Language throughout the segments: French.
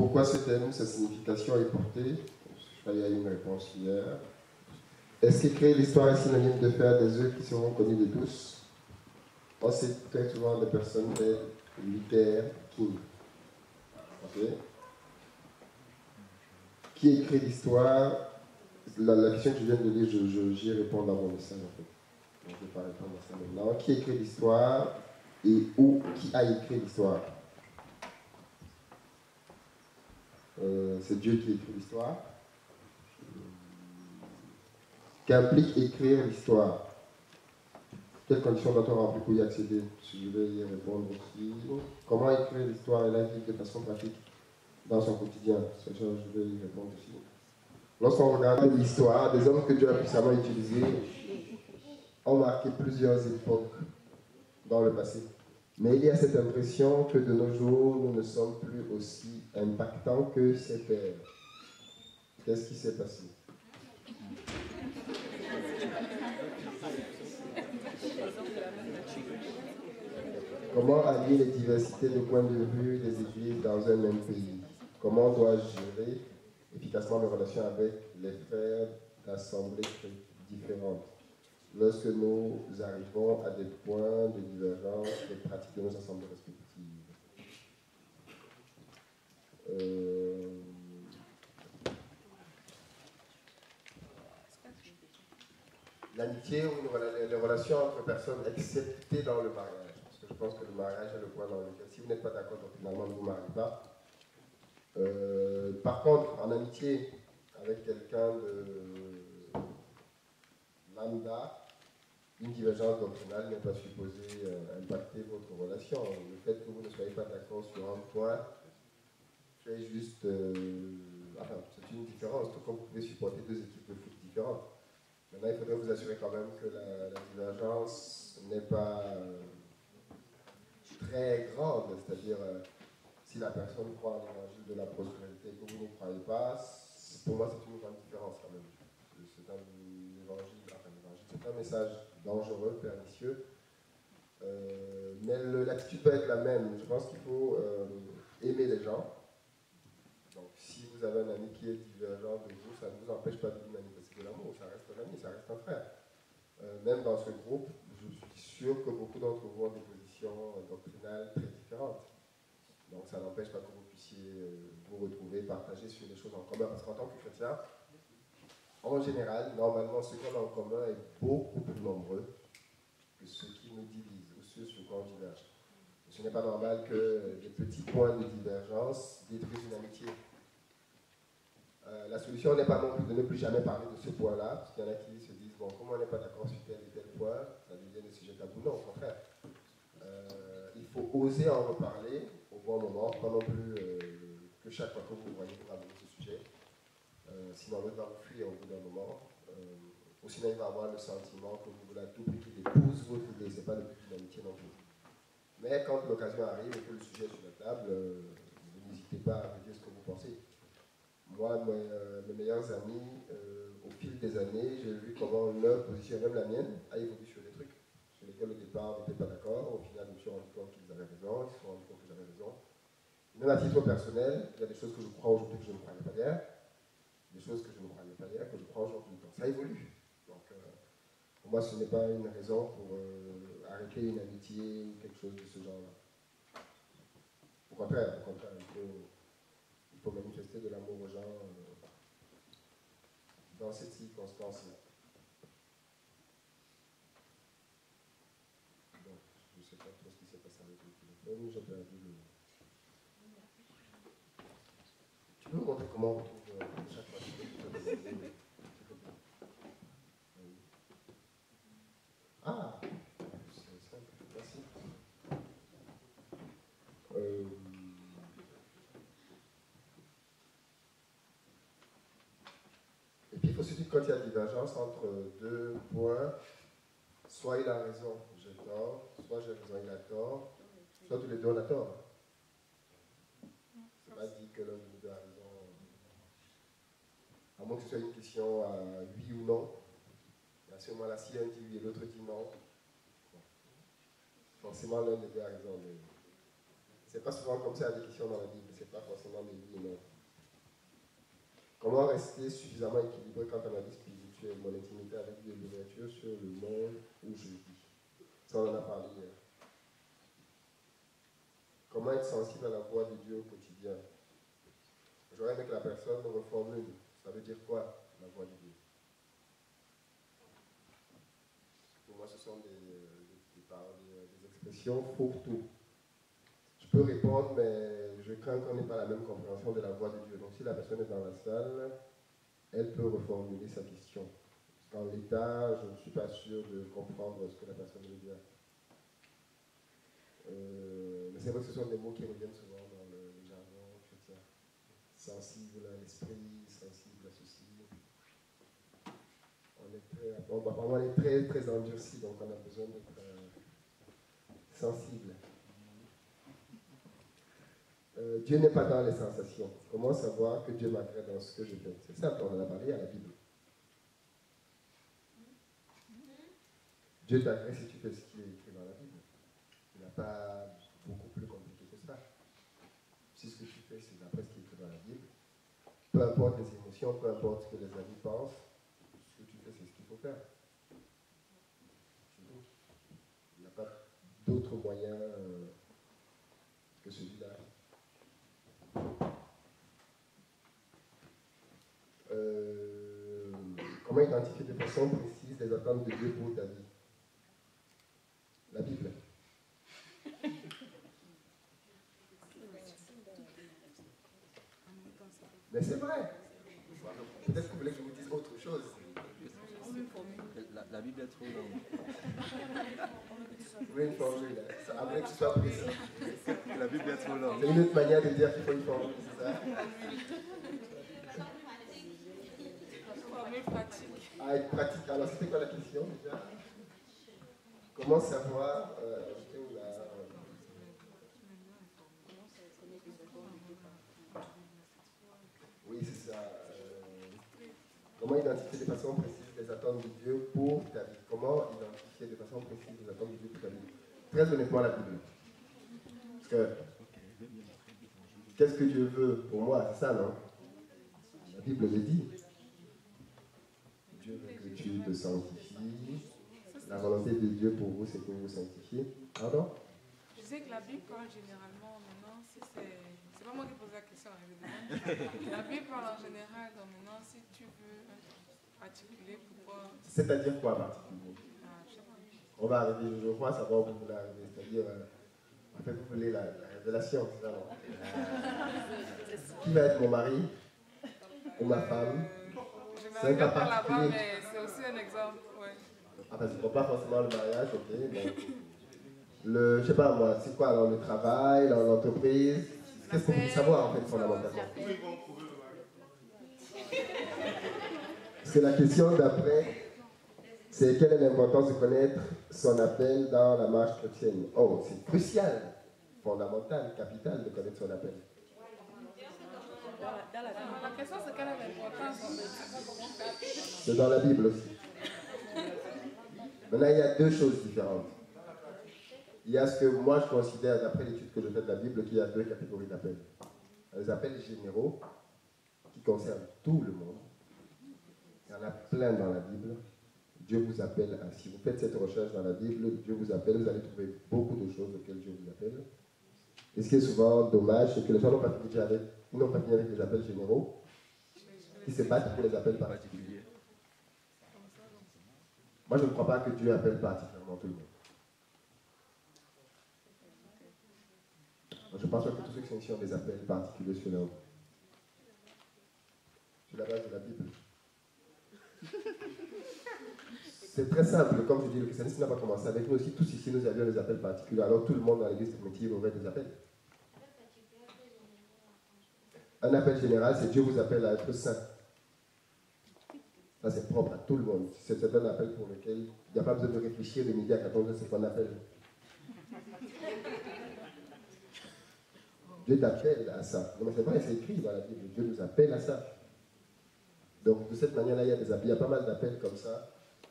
pourquoi ce thème, sa signification est portée? Il y a eu une réponse hier. Est-ce qu'écrire l'histoire est synonyme de faire des œuvres qui seront connues de tous? On cite très souvent des personnes telles Luther, King. Okay. Qui écrit l'histoire? La question que je viens de lire, j'y réponds dans mon message en fait. Donc, je ne vais pas répondre à ça maintenant. Qui écrit l'histoire et où qui a écrit l'histoire? C'est Dieu qui écrit l'histoire. Qu'implique écrire l'histoire? Quelles conditions doit-on remplir pour y accéder? Je vais y répondre aussi. Comment écrire l'histoire et la vie de façon pratique dans son quotidien? Je vais y répondre aussi. Lorsqu'on regarde l'histoire, des hommes que Dieu a puissamment utilisés ont marqué plusieurs époques dans le passé. Mais il y a cette impression que de nos jours, nous ne sommes plus aussi impactants que ces pères. Qu'est-ce qui s'est passé? Comment allier les diversités de points de vue des églises dans un même pays? Comment dois-je gérer efficacement mes relations avec les frères d'assemblées différentes lorsque nous arrivons à des points de divergence des pratiques de nos assemblées respectives? L'amitié ou les relations entre personnes, excepté dans le mariage. Parce que je pense que le mariage est le point dans lequel, si vous n'êtes pas d'accord, donc finalement ne vous mariez pas. Par contre, en amitié avec quelqu'un de lambda, une divergence doctrinale n'est pas supposée impacter votre relation. Le fait que vous ne soyez pas d'accord sur un point fait juste... enfin, c'est une différence, tout comme vous pouvez supporter deux équipes de foot différentes. Maintenant, il faudrait vous assurer quand même que la divergence n'est pas très grande, c'est-à-dire si la personne croit à l'évangile de la prospérité et que vous ne croyez pas, pour moi c'est une grande différence quand même. C'est un évangile, c'est un message dangereux, pernicieux, mais l'attitude peut être la même. Je pense qu'il faut aimer les gens. Donc si vous avez un ami qui est divergent de vous, ça ne vous empêche pas de lui manifester de l'amour, ça reste un ami, ça reste un frère. Même dans ce groupe, je suis sûr que beaucoup d'entre vous ont des positions doctrinales très différentes. Donc ça n'empêche pas que vous puissiez vous retrouver, partager sur des choses en commun. Parce qu'en tant que chrétien, en général, normalement, ce qu'on a en commun est beaucoup plus nombreux que ce qui nous divise ou ce sur quoi on diverge. Ce n'est pas normal que des petits points de divergence détruisent une amitié. La solution n'est pas non plus de ne plus jamais parler de ce point-là, parce qu'il y en a qui se disent, bon, comme on n'est pas d'accord sur tel et tel point, ça devient des sujets tabous. Non, au contraire. Il faut oser en reparler au bon moment, pas non plus que chaque fois que vous voyez vous ramener ce sujet. Sinon, l'autre va vous fuir au bout d'un moment. Ou sinon, il va avoir le sentiment que vous voulez à tout prix qu'il épouse votre idée. Ce n'est pas le but d'une amitié non plus. Mais quand l'occasion arrive et que le sujet est sur la table, vous n'hésitez pas à me dire ce que vous pensez. Moi, mes meilleurs amis, au fil des années, j'ai vu comment leur position, même la mienne, a évolué sur des trucs sur lesquels au départ on n'était pas d'accord. Au final, je me suis rendu compte qu'ils avaient raison, ils se sont rendus compte que j'avais raison. Même à titre personnel, il y a des choses que je crois aujourd'hui que je ne croyais pas hier, des choses que je ne croyais pas hier que je crois aujourd'hui. Donc ça évolue. Donc pour moi, ce n'est pas une raison pour arrêter une amitié ou quelque chose de ce genre-là. Au contraire, il faut manifester de l'amour aux gens dans cette circonstance-là. Donc, je ne sais pas trop ce qui s'est passé avec le téléphone, j'ai perdu le... Tu peux me montrer comment on retrouve chaque fois? Ah, c'est simple, merci. Et puis il faut se dire quand il y a divergence entre deux points, soit il a raison, j'ai tort, soit j'ai raison, il a tort, soit tous les deux on a tort. C'est pas dit que l'un de nous deux a raison. À moins que ce soit une question à oui ou non. Et à ce moment-là, si un dit oui et l'autre dit non, forcément l'un des deux a raison. Mais c'est pas souvent comme ça les questions dans la Bible, c'est pas forcément des oui et non. Comment rester suffisamment équilibré quand on a dit spirituel, mon intimité avec Dieu, l'ouverture sur le monde où je vis. Ça, on en a parlé hier. Comment être sensible à la voix de Dieu au quotidien. J'aurais aimé que la personne me reformule. Ça veut dire quoi, la voix de Dieu? Pour moi, ce sont des expressions fourre-tout. Je peux répondre, mais je crains qu'on n'ait pas la même compréhension de la voix de Dieu. Donc, si la personne est dans la salle, elle peut reformuler sa question. Dans l'état, je ne suis pas sûr de comprendre ce que la personne veut dire. Mais c'est vrai que ce sont des mots qui reviennent souvent dans le jargon chrétien. Sensible à l'esprit, sensible à ceci. Apparemment, on est très, très endurci, donc on a besoin d'être sensible. Dieu n'est pas dans les sensations. Comment savoir que Dieu m'agrée dans ce que je fais? C'est simple, on en a parlé à la Bible. Dieu t'agrée si tu fais ce qui est écrit dans la Bible. Il n'a pas beaucoup plus compliqué que ça. Si ce que tu fais, c'est d'après ce qui est écrit dans la Bible, peu importe les émotions, peu importe ce que les amis pensent, ce que tu fais, c'est ce qu'il faut faire. Il n'y a pas d'autre moyen que celui-là. Comment identifier de façon précise les attentes de Dieu pour ta vie? La Bible. Mais c'est vrai. Peut-être que vous voulez que je vous dise autre chose. La Bible est trop longue. Vous voulez une formule? Ça voulait que tu sois précis. La Bible est trop longue. C'est une autre manière de dire qu'il faut une formule, c'est ça? Pratique. Ah, être pratique. Alors, c'était quoi la question déjà? Comment savoir Oui, c'est ça. Comment identifier de façon précise les attentes de Dieu pour ta vie? Comment identifier de façon précise les attentes de Dieu pour ta vie? Très honnêtement, la Bible. Parce que, qu'est-ce que Dieu veut pour moi? C'est ça, non? La Bible le dit. Dieu veut que tu te sanctifies. La volonté de Dieu pour vous, c'est que vous vous sanctifiez. Pardon? Je sais que la Bible parle généralement, maintenant, si c'est pas moi qui pose la question, évidemment. La Bible parle en général, donc maintenant, si tu veux un particulier, pourquoi... C'est-à-dire quoi, particulier? Je sais pas. On va arriver, je crois, savoir où vous voulez arriver. C'est-à-dire, en fait, vous voulez la révélation, c'est ça, non? Qui va être mon mari? Ou ma femme? Je ne pas là-bas, mais c'est aussi un exemple, ouais. Ah, parce qu'on pas forcément le mariage, ok. Donc, je sais pas moi, c'est quoi alors le travail, l'entreprise? Qu'est-ce que vous voulez savoir en fait fondamentalement? Parce que la question d'après, c'est quelle est l'importance de connaître son appel dans la marche chrétienne? Oh, c'est crucial, fondamental, capital de connaître son appel. La question c'est quelle est l'importance en fait? C'est dans la Bible aussi. Maintenant, il y a deux choses différentes. Il y a ce que moi je considère, d'après l'étude que je fais de la Bible, qu'il y a deux catégories d'appels. Les appels généraux, qui concernent tout le monde. Il y en a plein dans la Bible. Dieu vous appelle à... Si vous faites cette recherche dans la Bible, Dieu vous appelle, vous allez trouver beaucoup de choses auxquelles Dieu vous appelle. Et ce qui est souvent dommage, c'est que les gens n'ont pas fini avec les appels généraux, qui se battent pour les appels particuliers. Moi, je ne crois pas que Dieu appelle particulièrement tout le monde. Je pense que tous ceux qui sont ici ont des appels particuliers sur leur... sur la base de la Bible. C'est très simple, comme je dis, le christianisme n'a pas commencé avec nous aussi. Tous ici, nous avions des appels particuliers. Alors tout le monde dans l'église primitive aurait des appels. Un appel général, c'est Dieu vous appelle à être saint. Ça, c'est propre à tout le monde. C'est un appel pour lequel il n'y a pas besoin de réfléchir de midi à 14h, c'est qu'on appelle. Dieu t'appelle à ça. Non, mais c'est vrai, c'est écrit dans la Bible. Dieu nous appelle à ça. Donc, de cette manière-là, il y a pas mal d'appels comme ça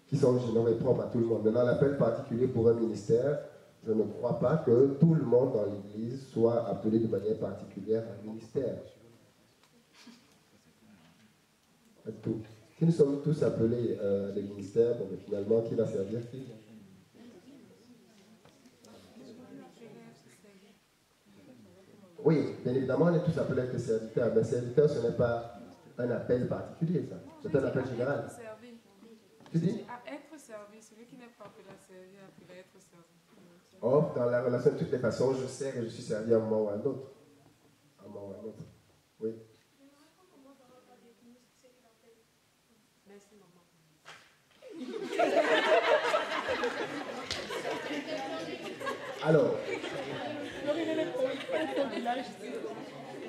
qui sont généraux et propres à tout le monde. Maintenant, l'appel particulier pour un ministère, je ne crois pas que tout le monde dans l'Église soit appelé de manière particulière à un ministère. Pas du tout. Si nous sommes tous appelés à des ministères, bon, mais finalement, qui va servir qui? Oui, bien évidemment, on est tous appelés à être serviteurs, mais serviteur, ce n'est pas un appel particulier, ça. C'est un appel général. Tu dis? À être servi, celui qui n'est pas appelé à servir, appelé à être servi. Or, dans la relation, de toutes les façons, je sers et je suis servi à un moment ou à un autre. À un moment ou à un autre. Oui. Alors,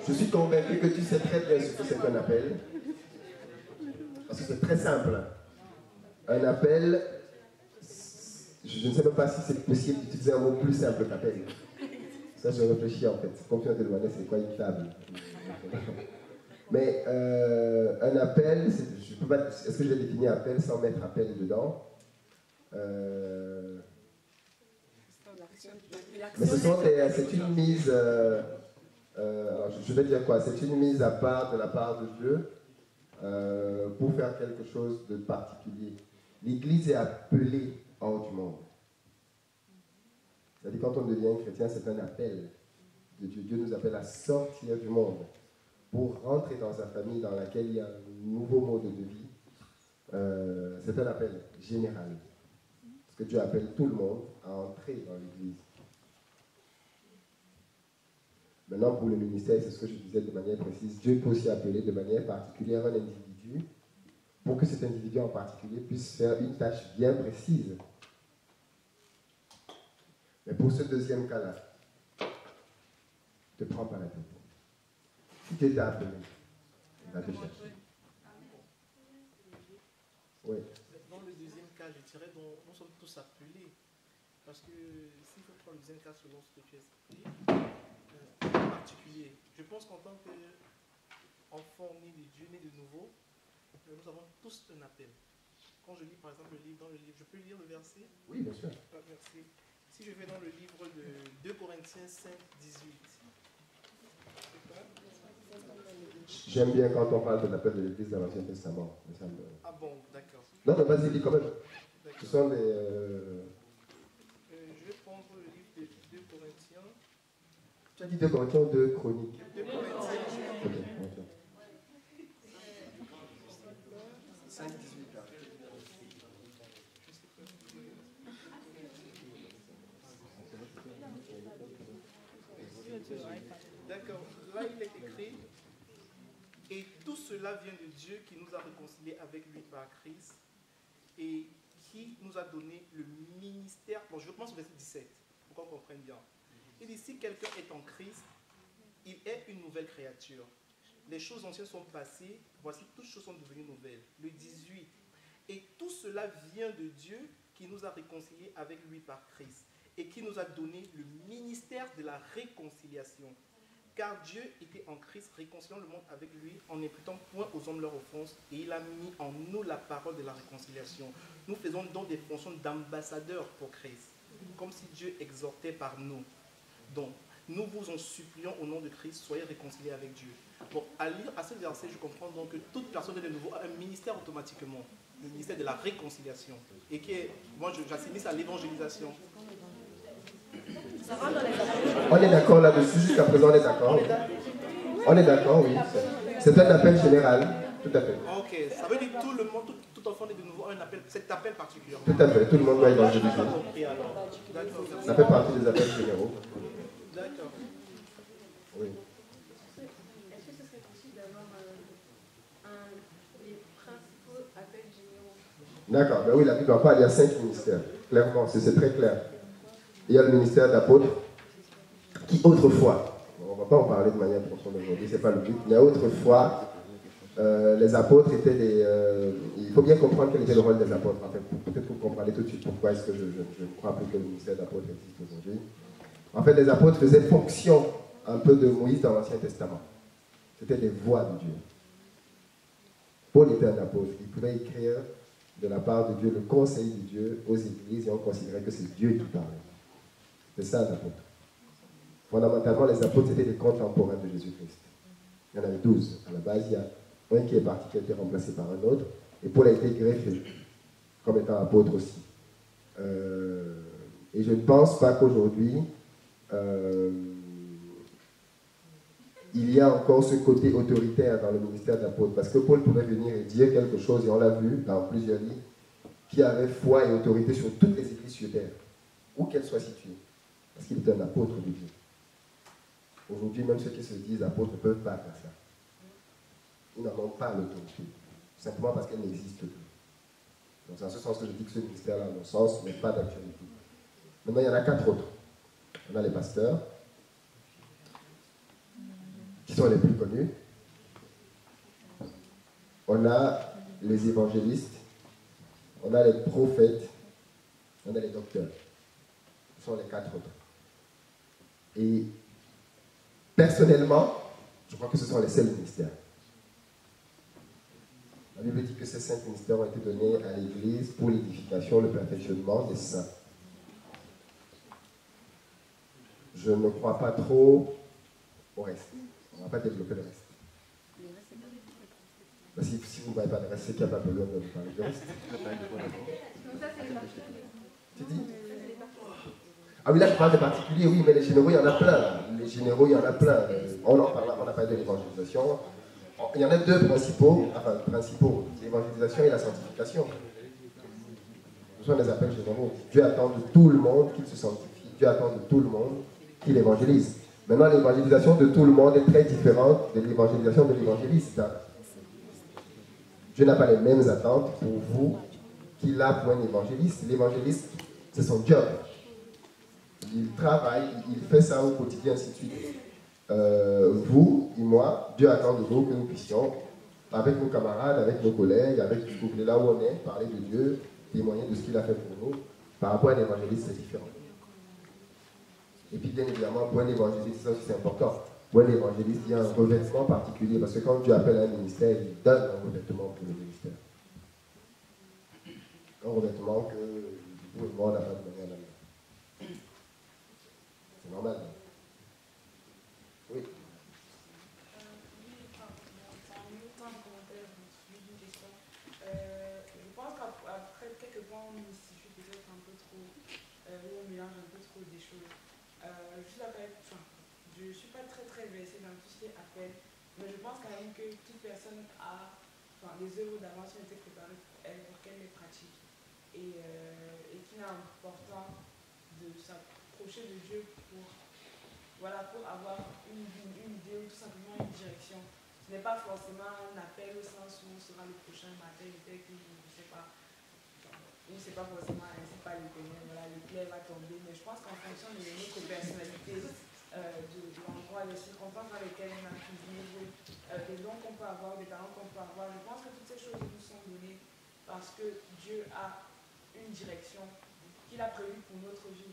je suis convaincu que tu sais très bien ce que c'est qu'un appel. Parce que c'est très simple. Un appel, je ne sais même pas si c'est possible d'utiliser un mot plus simple qu'appel. Ça, je réfléchis en fait. Comme tu as demandé, c'est quoi une table? Mais un appel, je peux pas, est-ce que je vais définir appel sans mettre appel dedans? Mais c'est une mise, alors je vais dire quoi? C'est une mise à part de la part de Dieu pour faire quelque chose de particulier. L'Église est appelée hors du monde. C'est-à-dire quand on devient chrétien, c'est un appel de Dieu. Dieu nous appelle à sortir du monde pour rentrer dans sa famille dans laquelle il y a un nouveau mode de vie. C'est un appel général. Parce que Dieu appelle tout le monde à entrer dans l'Église. Maintenant, pour le ministère, c'est ce que je disais de manière précise, Dieu peut aussi appeler de manière particulière un individu pour que cet individu en particulier puisse faire une tâche bien précise. Mais pour ce deuxième cas-là, ne te prends pas la tête. Si tu es appelé, il va te chercher. Oui. Dans le deuxième cas, je dirais donc, nous sommes tous appelés. Parce que s'il faut prendre le deuxième cas selon ce que tu as expliqué, en particulier, je pense qu'en tant qu'enfant né de Dieu, né de nouveau, nous avons tous un appel. Quand je lis par exemple le livre, dans le livre, je peux lire le verset? Oui, bien sûr. Ah, merci. Si je vais dans le livre de 2 Corinthiens 5, 18. J'aime bien quand on parle de l'appel de l'Église dans l'Ancien Testament. Ah bon, d'accord. Non, mais vas-y, dis quand même. Ce sont des... je vais prendre le livre de 2 Corinthiens. Tu as dit 2 Corinthiens ou 2 Chroniques? 2 Corinthiens. Ok, ok. 5, 18. D'accord. Là, il est écrit « Et tout cela vient de Dieu qui nous a réconciliés avec lui par Christ et qui nous a donné le ministère. » Bon, je commence au verset 17, pour qu'on comprenne bien. Il dit « Si quelqu'un est en Christ, il est une nouvelle créature. Les choses anciennes sont passées, voici toutes choses sont devenues nouvelles. » Le 18. « Et tout cela vient de Dieu qui nous a réconciliés avec lui par Christ et qui nous a donné le ministère de la réconciliation. Car Dieu était en Christ, réconciliant le monde avec lui, en n'imputant point aux hommes leurs offenses, et il a mis en nous la parole de la réconciliation. Nous faisons donc des fonctions d'ambassadeurs pour Christ, comme si Dieu exhortait par nous. Donc, nous vous en supplions au nom de Christ, soyez réconciliés avec Dieu. Bon, à lire à ce verset, je comprends donc que toute personne de nouveau a un ministère automatiquement, le ministère de la réconciliation, et qui est, moi j'assimile à l'évangélisation. On est d'accord là-dessus, jusqu'à présent on est d'accord. On est d'accord, oui. C'est un appel général, tout à fait. Ok, ça veut dire que tout le monde, tout enfant est de nouveau un appel, cet appel particulier. Tout à fait, tout le monde doit évangéliser. Ça fait partie des appels généraux. D'accord. Oui. Est-ce que ce serait possible d'avoir les principaux appels généraux? D'accord, ben oui, la Bible en parle, il y a 5 ministères, clairement, c'est très clair. Il y a le ministère d'apôtre, qui autrefois, on ne va pas en parler de manière profonde aujourd'hui, ce n'est pas le but, mais autrefois, les apôtres étaient des... il faut bien comprendre quel était le rôle des apôtres, en fait. Peut-être que vous comprenez tout de suite pourquoi est-ce que je ne crois plus que le ministère d'apôtre existe aujourd'hui. En fait, les apôtres faisaient fonction un peu de Moïse dans l'Ancien Testament. C'était des voix de Dieu. Paul était un apôtre, il pouvait écrire de la part de Dieu le conseil de Dieu aux églises et on considérait que c'est Dieu qui parlait. C'est ça, un apôtre. Fondamentalement, les apôtres, c'était des contemporains de Jésus-Christ. Il y en avait 12. À la base, il y a un qui est parti, qui a été remplacé par un autre. Et Paul a été greffé, comme étant apôtre aussi. Et je ne pense pas qu'aujourd'hui, il y a encore ce côté autoritaire dans le ministère d'apôtre. Parce que Paul pouvait venir et dire quelque chose, et on l'a vu dans plusieurs livres, qui avait foi et autorité sur toutes les églises sur terre, où qu'elles soient situées. Parce qu'il était un apôtre de Dieu. Aujourd'hui, même ceux qui se disent apôtres ne peuvent pas faire ça. Ils n'en ont pas l'autorité, simplement parce qu'elle n'existe plus. Donc c'est en ce sens que je dis que ce ministère-là, à mon sens, n'est pas d'actualité. Maintenant, il y en a 4 autres. On a les pasteurs, qui sont les plus connus. On a les évangélistes, on a les prophètes, on a les docteurs. Ce sont les 4 autres. Et personnellement, je crois que ce sont les seuls ministères. La Bible dit que ces 5 ministères ont été donnés à l'Église pour l'édification, le perfectionnement des saints. Je ne crois pas trop au reste. On ne va pas développer le reste. Si vous ne voyez pas le reste, c'est qu'il n'y a pas besoin de vous parler du reste. Tu dis? Ah oui, là je parle des particuliers, oui, mais les généraux, il y en a plein. Les généraux, il y en a plein. On en parle, on a parlé de l'évangélisation. Il y en a 2 principaux, l'évangélisation et la sanctification. Ce sont des appels généraux. Dieu attend de tout le monde qu'il se sanctifie. Dieu attend de tout le monde qu'il évangélise. Maintenant, l'évangélisation de tout le monde est très différente de l'évangélisation de l'évangéliste. Dieu n'a pas les mêmes attentes pour vous qu'il a pour un évangéliste. L'évangéliste, c'est son job. Il travaille, il fait ça au quotidien, ainsi de suite. Vous et moi, Dieu attend de nous que nous puissions, avec nos camarades, avec nos collègues, avec ce que vous voulez, là où on est, parler de Dieu, témoigner de ce qu'il a fait pour nous. Par rapport à un évangéliste, c'est différent. Et puis, bien évidemment, pour un évangéliste, ça aussi c'est important. Pour un évangéliste, il y a un revêtement particulier, parce que quand Dieu appelle un ministère, il donne un revêtement pour le ministère. Un revêtement que vous et moi, on n'a pas de manière à la main. C'est normal. Oui. Je pense qu'après quelques points, on mystifie peut-être un peu trop, on mélange un peu trop des choses. Je ne suis pas très versée dans tout ce qui est appel, mais je pense quand même que toute personne a, les œuvres d'avance ont été préparées pour elle, pour qu'elle les pratique. Et qu'il est important de s'approcher de Dieu pour avoir une idée ou tout simplement une direction. Ce n'est pas forcément un appel au sens où on sera le prochain matin, peut-être que je ne sais pas. On ne sait pas forcément, ainsi pas l'éternel, l'éclair va tomber, mais je pense qu'en fonction de notre personnalité, de l'endroit, des circonstances dans lesquelles on a pu vivre, des dons qu'on peut avoir, des talents qu'on peut avoir, je pense que toutes ces choses nous sont données parce que Dieu a une direction qu'il a prévue pour notre vie.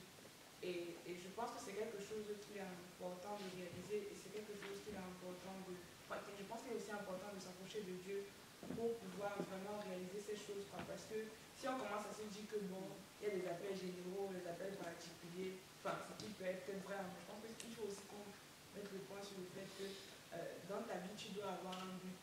Et je pense que c'est quelque chose qu'il est important de réaliser et c'est quelque chose qu'il est important de... je pense qu'il est aussi important de s'approcher de Dieu pour pouvoir vraiment réaliser ces choses. Parce que si on commence à se dire que bon, il y a des appels généraux, des appels particuliers, ce qui peut être vrai, mais je pense qu'il faut aussi qu'on mette le point sur le fait que dans ta vie, tu dois avoir un but.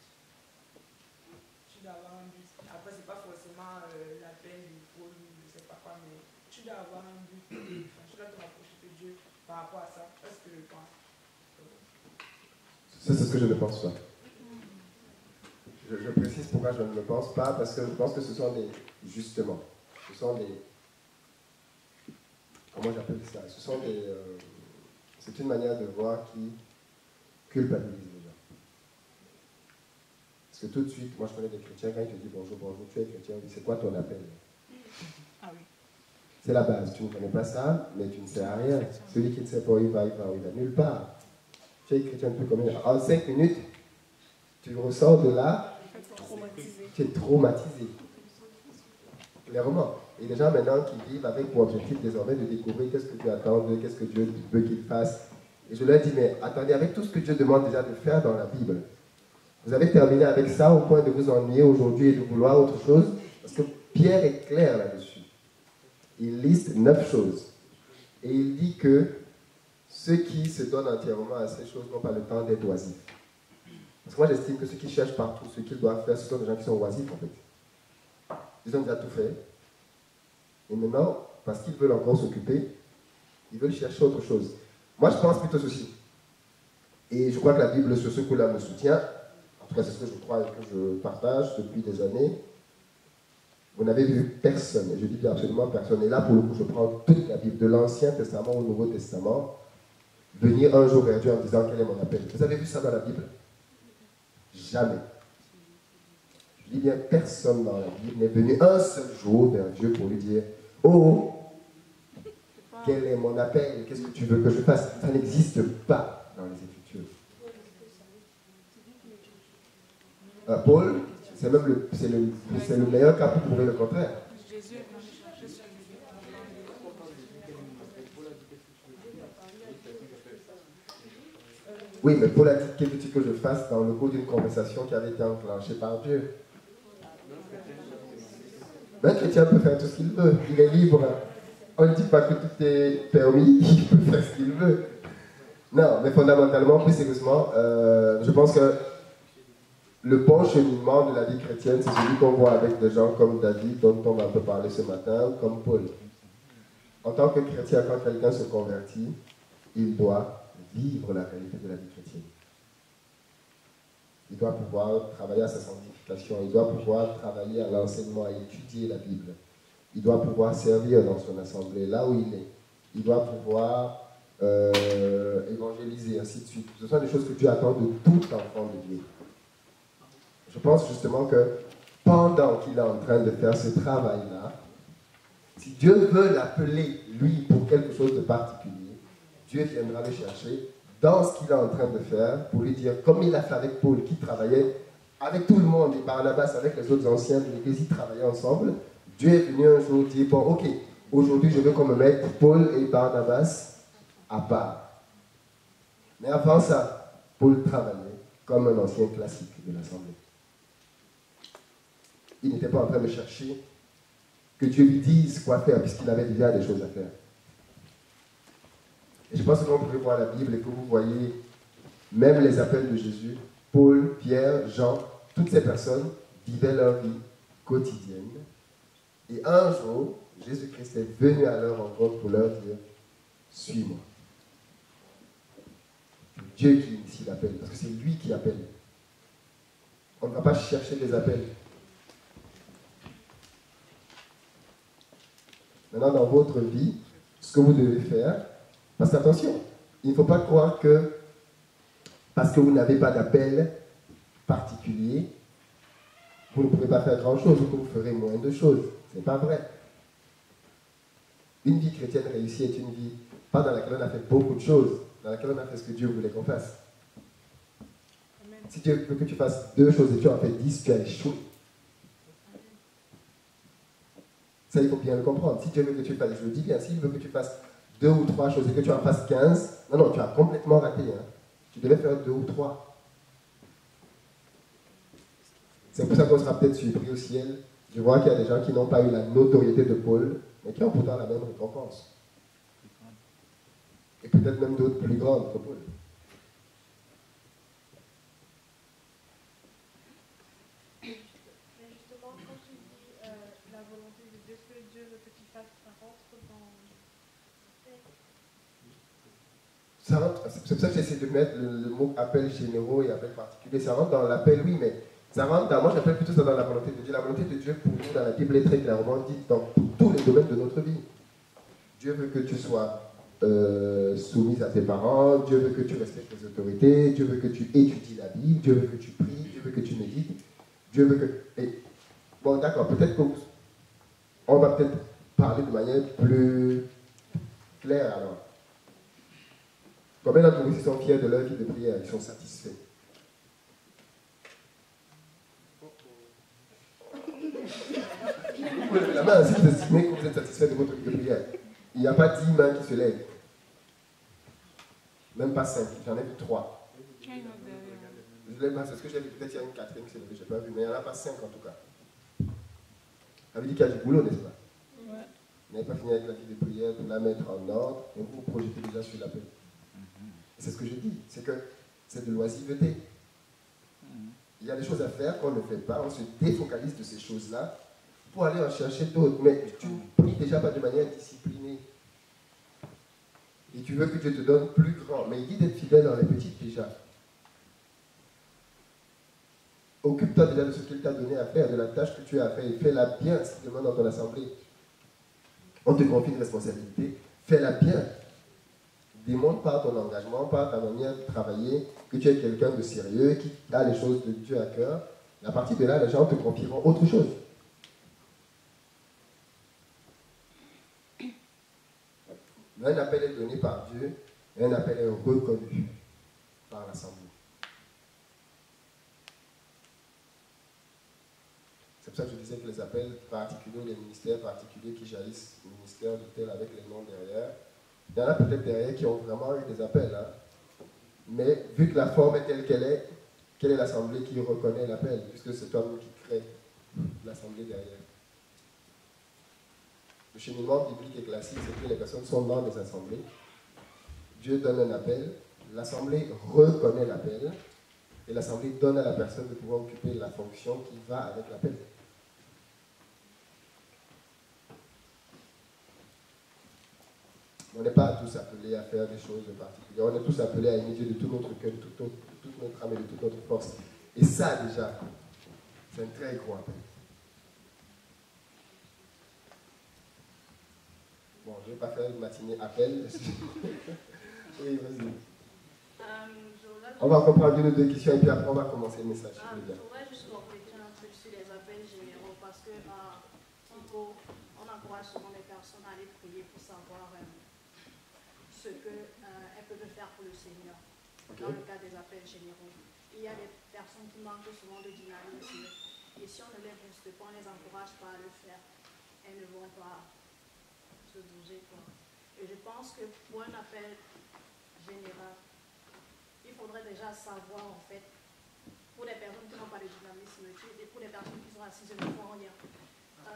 Tu dois avoir un but. Après, c'est pas forcément l'appel du pôle, je sais pas quoi, mais tu dois avoir un but. Tu dois te rapprocher de Dieu par rapport à ça. Est-ce que je pense? C'est ce que je ne pense pas. Je précise pourquoi je ne le pense pas, parce que je pense que ce sont des... Justement, ce sont des... Comment j'appelle ça? Ce sont des... c'est une manière de voir qui culpabilise les gens. Parce que tout de suite, moi je connais des chrétiens, quand ils te disent bonjour, tu es chrétien, on dit c'est quoi ton appel? Ah oui. C'est la base, tu ne connais pas ça, mais tu ne sais à rien. Celui qui ne sait pas où il va nulle part. Tu es chrétien depuis combien? En 5 minutes, tu ressors de là, tu es traumatisé. Clairement. Et les gens maintenant qui vivent avec pour objectif désormais de découvrir qu'est-ce que Dieu attend d'eux, qu'est-ce que Dieu veut qu'ils fassent. Et je leur dis, mais attendez, avec tout ce que Dieu demande déjà de faire dans la Bible, vous avez terminé avec ça au point de vous ennuyer aujourd'hui et de vouloir autre chose? Parce que Pierre est clair là-dessus. Il liste 9 choses. Et il dit que ceux qui se donnent entièrement à ces choses n'ont pas le temps d'être oisifs. Parce que moi, j'estime que ceux qui cherchent partout ce qu'ils doivent faire, ce sont des gens qui sont oisifs, en fait. Ils ont déjà tout fait. Et maintenant, parce qu'ils veulent encore s'occuper, ils veulent chercher autre chose. Moi, je pense plutôt ceci. Et je crois que la Bible, sur ce coup-là, me soutient. En tout cas, c'est ce que je crois et que je partage depuis des années. Vous n'avez vu personne, et je dis bien absolument personne. Et là, pour le coup, je prends toute la Bible, de l'Ancien Testament au Nouveau Testament, venir un jour vers Dieu en disant quel est mon appel. Vous avez vu ça dans la Bible? Jamais. Je dis bien, personne dans la Bible n'est venu un seul jour vers Dieu pour lui dire « Oh, quel est mon appel? Qu'est-ce que tu veux que je fasse ?» Ça n'existe pas dans les Écritures. Paul, c'est même le meilleur cas pour prouver le contraire. Jésus est venu chercher celui qui Oui, mais Paul a dit « Que veux-tu que je fasse ?» dans le cours d'une conversation qui avait été enclenchée par Dieu. Un chrétien peut faire tout ce qu'il veut, il est libre. On ne dit pas que tout est permis, il peut faire ce qu'il veut. Non, mais fondamentalement, plus sérieusement, je pense que le bon cheminement de la vie chrétienne, c'est celui qu'on voit avec des gens comme David, dont on va un peu parler ce matin, comme Paul. En tant que chrétien, quand quelqu'un se convertit, il doit vivre la réalité de la vie chrétienne. Il doit pouvoir travailler à sa sanctification, il doit pouvoir travailler à l'enseignement, à étudier la Bible. Il doit pouvoir servir dans son assemblée, là où il est. Il doit pouvoir évangéliser, ainsi de suite. Ce sont des choses que Dieu attend de tout enfant de Dieu. Je pense justement que pendant qu'il est en train de faire ce travail-là, si Dieu veut l'appeler, lui, pour quelque chose de particulier, Dieu viendra le chercher dans ce qu'il est en train de faire pour lui dire, comme il a fait avec Paul, qui travaillait avec tout le monde, et Barnabas avec les autres anciens de l'Église, ils travaillaient ensemble. Dieu est venu un jour dire, bon, ok, aujourd'hui je veux qu'on me mette Paul et Barnabas à part. Mais avant ça, Paul travaillait comme un ancien classique de l'Assemblée. Il n'était pas en train de chercher que Dieu lui dise quoi faire, puisqu'il avait déjà des choses à faire. Et je pense que quand vous pouvez voir la Bible et que vous voyez même les appels de Jésus, Paul, Pierre, Jean, toutes ces personnes vivaient leur vie quotidienne. Et un jour, Jésus-Christ est venu à leur rencontre pour leur dire « Suis-moi ». Dieu qui initie l'appel, parce que c'est lui qui appelle. On ne va pas chercher les appels. Maintenant, dans votre vie, ce que vous devez faire, parce qu'attention, il ne faut pas croire que parce que vous n'avez pas d'appel particulier, vous ne pouvez pas faire grand-chose ou que vous ferez moins de choses. Ce n'est pas vrai. Une vie chrétienne réussie est une vie, pas dans laquelle on a fait beaucoup de choses, dans laquelle on a fait ce que Dieu voulait qu'on fasse. Amen. Si Dieu veut que tu fasses 2 choses et tu en fais 10, tu as échoué. Ça, il faut bien le comprendre. Si Dieu veut que tu fasses, je le dis bien, s'il veut que tu fasses 2 ou 3 choses et que tu en fasses 15, non, tu as complètement raté. Hein. Tu devais faire 2 ou 3. C'est pour ça qu'on sera peut-être surpris au ciel. Je vois qu'il y a des gens qui n'ont pas eu la notoriété de Paul, mais qui ont pourtant la même récompense. Et peut-être même d'autres plus grandes que Paul. Mais justement, quand tu dis la volonté de Dieu, ce que Dieu veut que tu fasses, ça rentre dans... C'est pour ça que j'essaie de mettre le mot appel généraux et appel particulier. Ça rentre dans l'appel, oui, mais ça rentre dans... Moi, j'appelle plutôt ça dans la volonté de Dieu. La volonté de Dieu, pour nous, dans la Bible, est très clairement dite dans tous les domaines de notre vie. Dieu veut que tu sois soumise à tes parents, Dieu veut que tu respectes les autorités, Dieu veut que tu étudies la Bible, Dieu veut que tu pries, Dieu veut que tu médites, Dieu veut que... Et... Bon, d'accord, peut-être qu'on va peut-être parler de manière plus claire alors. Combien d'entre vous sont fiers de leur vie de prière? Ils sont satisfaits. Vous levez la main si vous estimez que vous êtes satisfait de votre vie de prière. Il n'y a pas 10 mains qui se lèvent. Même pas 5, j'en ai vu 3. Je lève, c'est ce que j'ai vu, peut-être il y a une 4e qui s'est levée, je n'ai pas vu, mais il n'y en a pas 5 en tout cas. Ça veut dire qu'il y a du boulot, n'est-ce pas? Ouais. Vous n'avez pas fini avec la vie de prière, de la mettre en ordre, et vous vous projetez déjà sur l'appel. Et c'est ce que je dis, c'est que c'est de l'oisiveté. Il y a des choses à faire qu'on ne fait pas, on se défocalise de ces choses-là pour aller en chercher d'autres. Mais tu ne pries déjà pas de manière disciplinée. Et tu veux que Dieu te donne plus grand. Mais il dit d'être fidèle dans les petites déjà. Occupe-toi déjà de ce qu'il t'a donné à faire, de la tâche que tu as à faire, et fais-la bien si demain dans ton assemblée. On te confie une responsabilité, fais-la bien. Démontre par ton engagement, par ta manière de travailler, que tu es quelqu'un de sérieux, qui a les choses de Dieu à cœur. Et à partir de là, les gens te confieront autre chose. Mais un appel est donné par Dieu, et un appel est reconnu par l'Assemblée. C'est pour ça que je disais que les appels particuliers, les ministères particuliers qui jaillissent, le ministère de tel avec les noms derrière, il y en a peut-être derrière qui ont vraiment eu des appels. Hein. Mais vu que la forme est telle qu'elle est, quelle est l'Assemblée qui reconnaît l'appel, puisque c'est toi-même qui crée l'Assemblée derrière. Le cheminement biblique et classique, c'est que les personnes sont dans des assemblées. Dieu donne un appel, l'Assemblée reconnaît l'appel, et l'Assemblée donne à la personne de pouvoir occuper la fonction qui va avec l'appel. On n'est pas tous appelés à faire des choses particulières. On est tous appelés à aimer Dieu de tout notre cœur, de toute notre âme et de toute notre force. Et ça, déjà, c'est un très gros appel. Bon, je ne vais pas faire une matinée appel. Oui, vas-y. On va comprendre une ou deux questions et puis après, on va commencer le message. Je voudrais juste compléter un truc sur les appels généraux parce que, on encourage souvent les personnes à aller prier pour savoir ce qu'elles peuvent faire pour le Seigneur, dans le cas des appels généraux. Il y a des personnes qui manquent souvent de dynamisme, et si on ne les booste pas, on ne les encourage pas à le faire, elles ne vont pas se bouger, quoi. Et je pense que pour un appel général, il faudrait déjà savoir, en fait, pour les personnes qui n'ont pas de dynamisme, et pour les personnes qui sont assises ne font rien.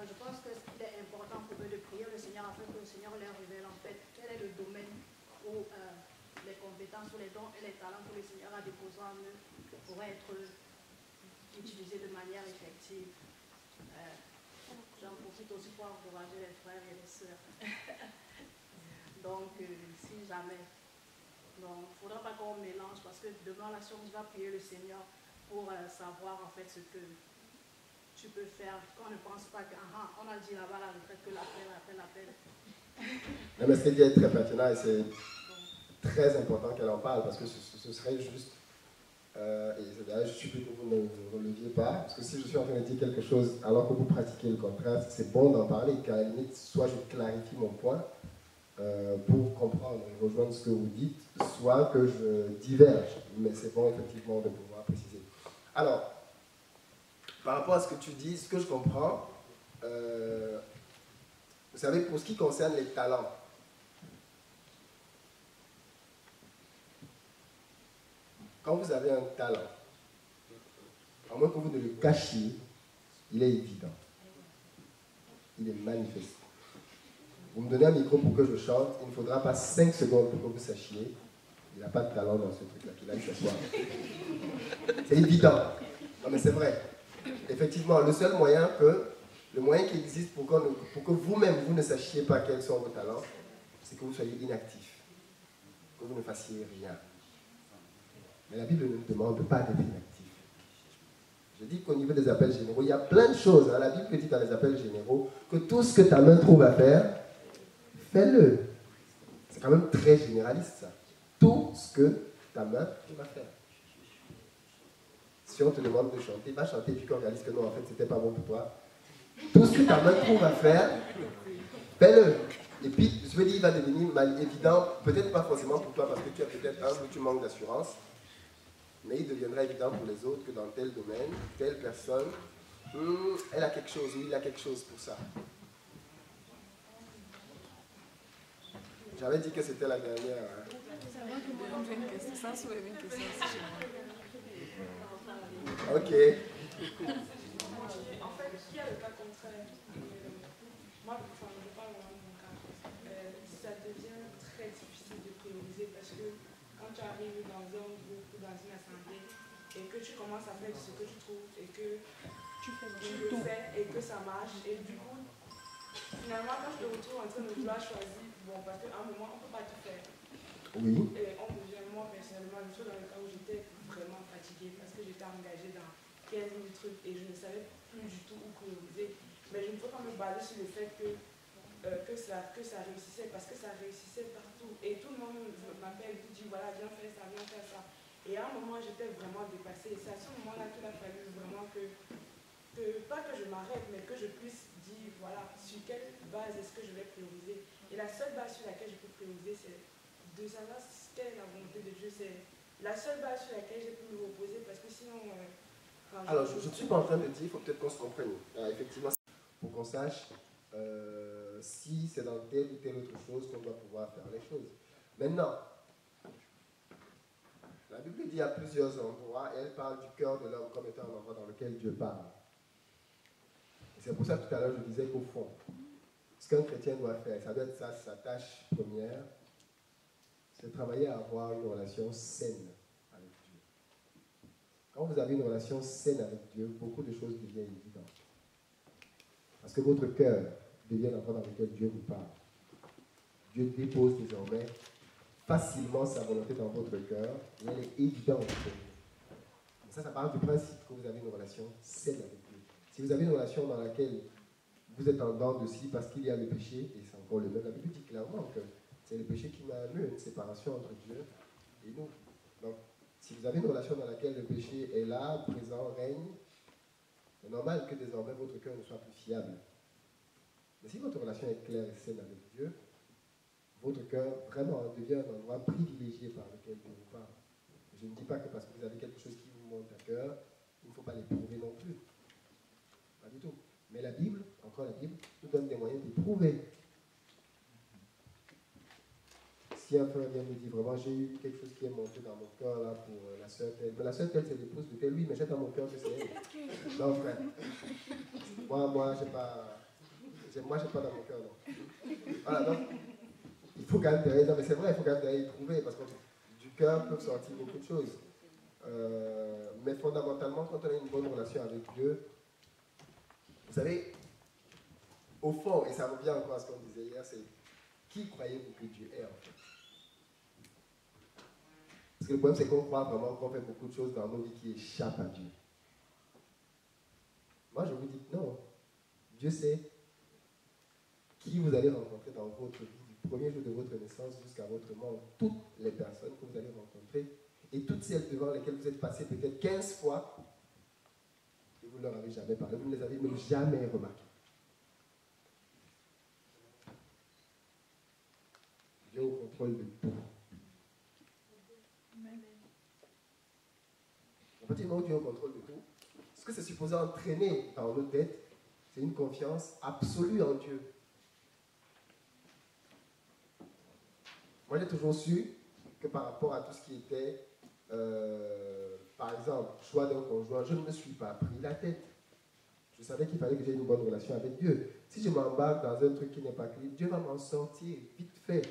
Je pense qu'il est important pour eux de prier le Seigneur afin que le Seigneur leur révèle en fait quel est le domaine où les compétences ou les dons et les talents que le Seigneur a déposés en eux pourraient être utilisés de manière effective. J'en profite aussi pour encourager les frères et les sœurs. Donc, si jamais, il ne faudra pas qu'on mélange parce que demain, là, si on va prier le Seigneur pour savoir en fait ce que tu peux faire, qu'on ne pense pas qu'on a dit là-bas à la retraite que l'appel. Mais ce qu'elle dit est très pertinent et c'est très important qu'elle en parle parce que ce serait juste, et c'est d'ailleurs je supplie que vous ne releviez pas, parce que si je suis en train de dire quelque chose alors que vous pratiquez le contraire, c'est bon d'en parler, car à la limite, soit je clarifie mon point pour comprendre et rejoindre ce que vous dites, soit que je diverge, mais c'est bon effectivement de pouvoir préciser. Alors, par rapport à ce que tu dis, ce que je comprends, vous savez, pour ce qui concerne les talents, quand vous avez un talent, à moins que vous ne le cachiez, il est évident. Il est manifeste. Vous me donnez un micro pour que je chante, il ne faudra pas 5 secondes pour que vous sachiez, il n'a pas de talent dans ce truc-là, qu'il a eu ce soir. C'est évident. Non mais c'est vrai. Effectivement, le moyen qui existe pour que vous-même vous ne sachiez pas quels sont vos talents, c'est que vous soyez inactif, que vous ne fassiez rien. Mais la Bible ne demande pas d'être inactif. Je dis qu'au niveau des appels généraux, il y a plein de choses. Hein. La Bible dit dans les appels généraux que tout ce que ta main trouve à faire, fais-le. C'est quand même très généraliste ça. Tout ce que ta main trouve à faire. Si on te demande de chanter, va chanter puis qu'on réalise que non, en fait, c'était pas bon pour toi. Tout ce que ta main trouve à faire, fais-le. Et puis, je veux dire, il va devenir évident, peut-être pas forcément pour toi parce que tu es peut-être humble ou tu manques d'assurance, mais il deviendra évident pour les autres que dans tel domaine, telle personne, elle a quelque chose, ou il a quelque chose pour ça. J'avais dit que c'était la dernière. Hein. J'ai une question, ça soulève une question aussi chez moi. Ok. En fait, il y a le cas contraire. Moi, je parle ça devient très difficile de prioriser parce que quand tu arrives dans un groupe ou dans une assemblée et que tu commences à faire ce que tu trouves et que tu le fais et que ça marche et du coup, finalement, quand je te retrouve en train de vouloir choisir, bon, parce qu'à un moment, on ne peut pas tout faire. Oui. Et on devient, moi personnellement, je suis dans le cas où j'étais vraiment fatiguée parce que j'étais engagée dans 15 000 trucs et je ne savais plus du tout où prioriser. Mais je ne peux pas me baser sur le fait que ça réussissait parce que ça réussissait partout. Et tout le monde m'appelle, me dit voilà, viens faire ça, viens faire ça. Et à un moment, j'étais vraiment dépassée. C'est à ce moment-là qu'il a fallu vraiment pas que je m'arrête, mais que je puisse dire voilà, sur quelle base est-ce que je vais prioriser. Et la seule base sur laquelle je peux prioriser, c'est de savoir quelle est la volonté de Dieu. C'est la seule base sur laquelle j'ai pu me reposer parce que sinon. Alors, je ne suis pas en train de dire, il faut peut-être qu'on se comprenne. Effectivement, pour qu'on sache si c'est dans telle ou telle autre chose qu'on doit pouvoir faire les choses. Maintenant, la Bible dit à plusieurs endroits, et elle parle du cœur de l'homme comme étant un endroit dans lequel Dieu parle. Et c'est pour ça que tout à l'heure je disais qu'au fond, ce qu'un chrétien doit faire, ça doit être ça, sa tâche première, c'est de travailler à avoir une relation saine avec Dieu. Quand vous avez une relation saine avec Dieu, beaucoup de choses deviennent évidentes. Parce que votre cœur devient l'endroit dans lequel Dieu vous parle. Dieu dépose désormais facilement sa volonté dans votre cœur et elle est évidente pour vous. Ça parle du principe que vous avez une relation saine avec Dieu. Si vous avez une relation dans laquelle vous êtes en dents de scie parce qu'il y a le péché, et c'est encore le même, la Bible dit clairement que c'est le péché qui m'a amené une séparation entre Dieu et nous. Donc, si vous avez une relation dans laquelle le péché est là, présent, règne, c'est normal que désormais votre cœur ne soit plus fiable. Mais si votre relation est claire et saine avec Dieu, votre cœur vraiment devient un endroit privilégié par lequel Dieu vous parle. Je ne dis pas que parce que vous avez quelque chose qui vous monte à cœur, il ne faut pas l'éprouver non plus. Pas du tout. Mais la Bible, encore la Bible, nous donne des moyens d'éprouver. Si un frère vient me dire vraiment, j'ai eu quelque chose qui est monté dans mon cœur là pour la sœur telle. Mais la sœur telle, c'est l'épouse de tel, oui, mais j'ai dans mon cœur que c'est elle. Non, frère. Moi, j'ai pas dans mon cœur, non. Voilà, donc, il faut quand même, non mais c'est vrai, il faut quand même éprouver, parce que du cœur peuvent sortir beaucoup de choses. Mais fondamentalement, quand on a une bonne relation avec Dieu, vous savez, au fond, et ça revient encore à ce qu'on disait hier, c'est qui croyez-vous que Dieu est en fait? Parce que le problème, c'est qu'on croit vraiment qu'on fait beaucoup de choses dans nos vies qui échappent à Dieu. Moi, je vous dis non. Dieu sait qui vous allez rencontrer dans votre vie, du premier jour de votre naissance jusqu'à votre mort. Toutes les personnes que vous allez rencontrer et toutes celles devant lesquelles vous êtes passé peut-être 15 fois et vous ne leur avez jamais parlé, vous ne les avez même jamais remarquées. Dieu au contrôle de tout. En fait, Dieu est au contrôle de tout. Ce que c'est supposé entraîner dans nos têtes, c'est une confiance absolue en Dieu. Moi, j'ai toujours su que par rapport à tout ce qui était, par exemple, choix d'un conjoint, je ne me suis pas pris la tête. Je savais qu'il fallait que j'ai une bonne relation avec Dieu. Si je m'embarque dans un truc qui n'est pas clair, Dieu va m'en sortir vite fait.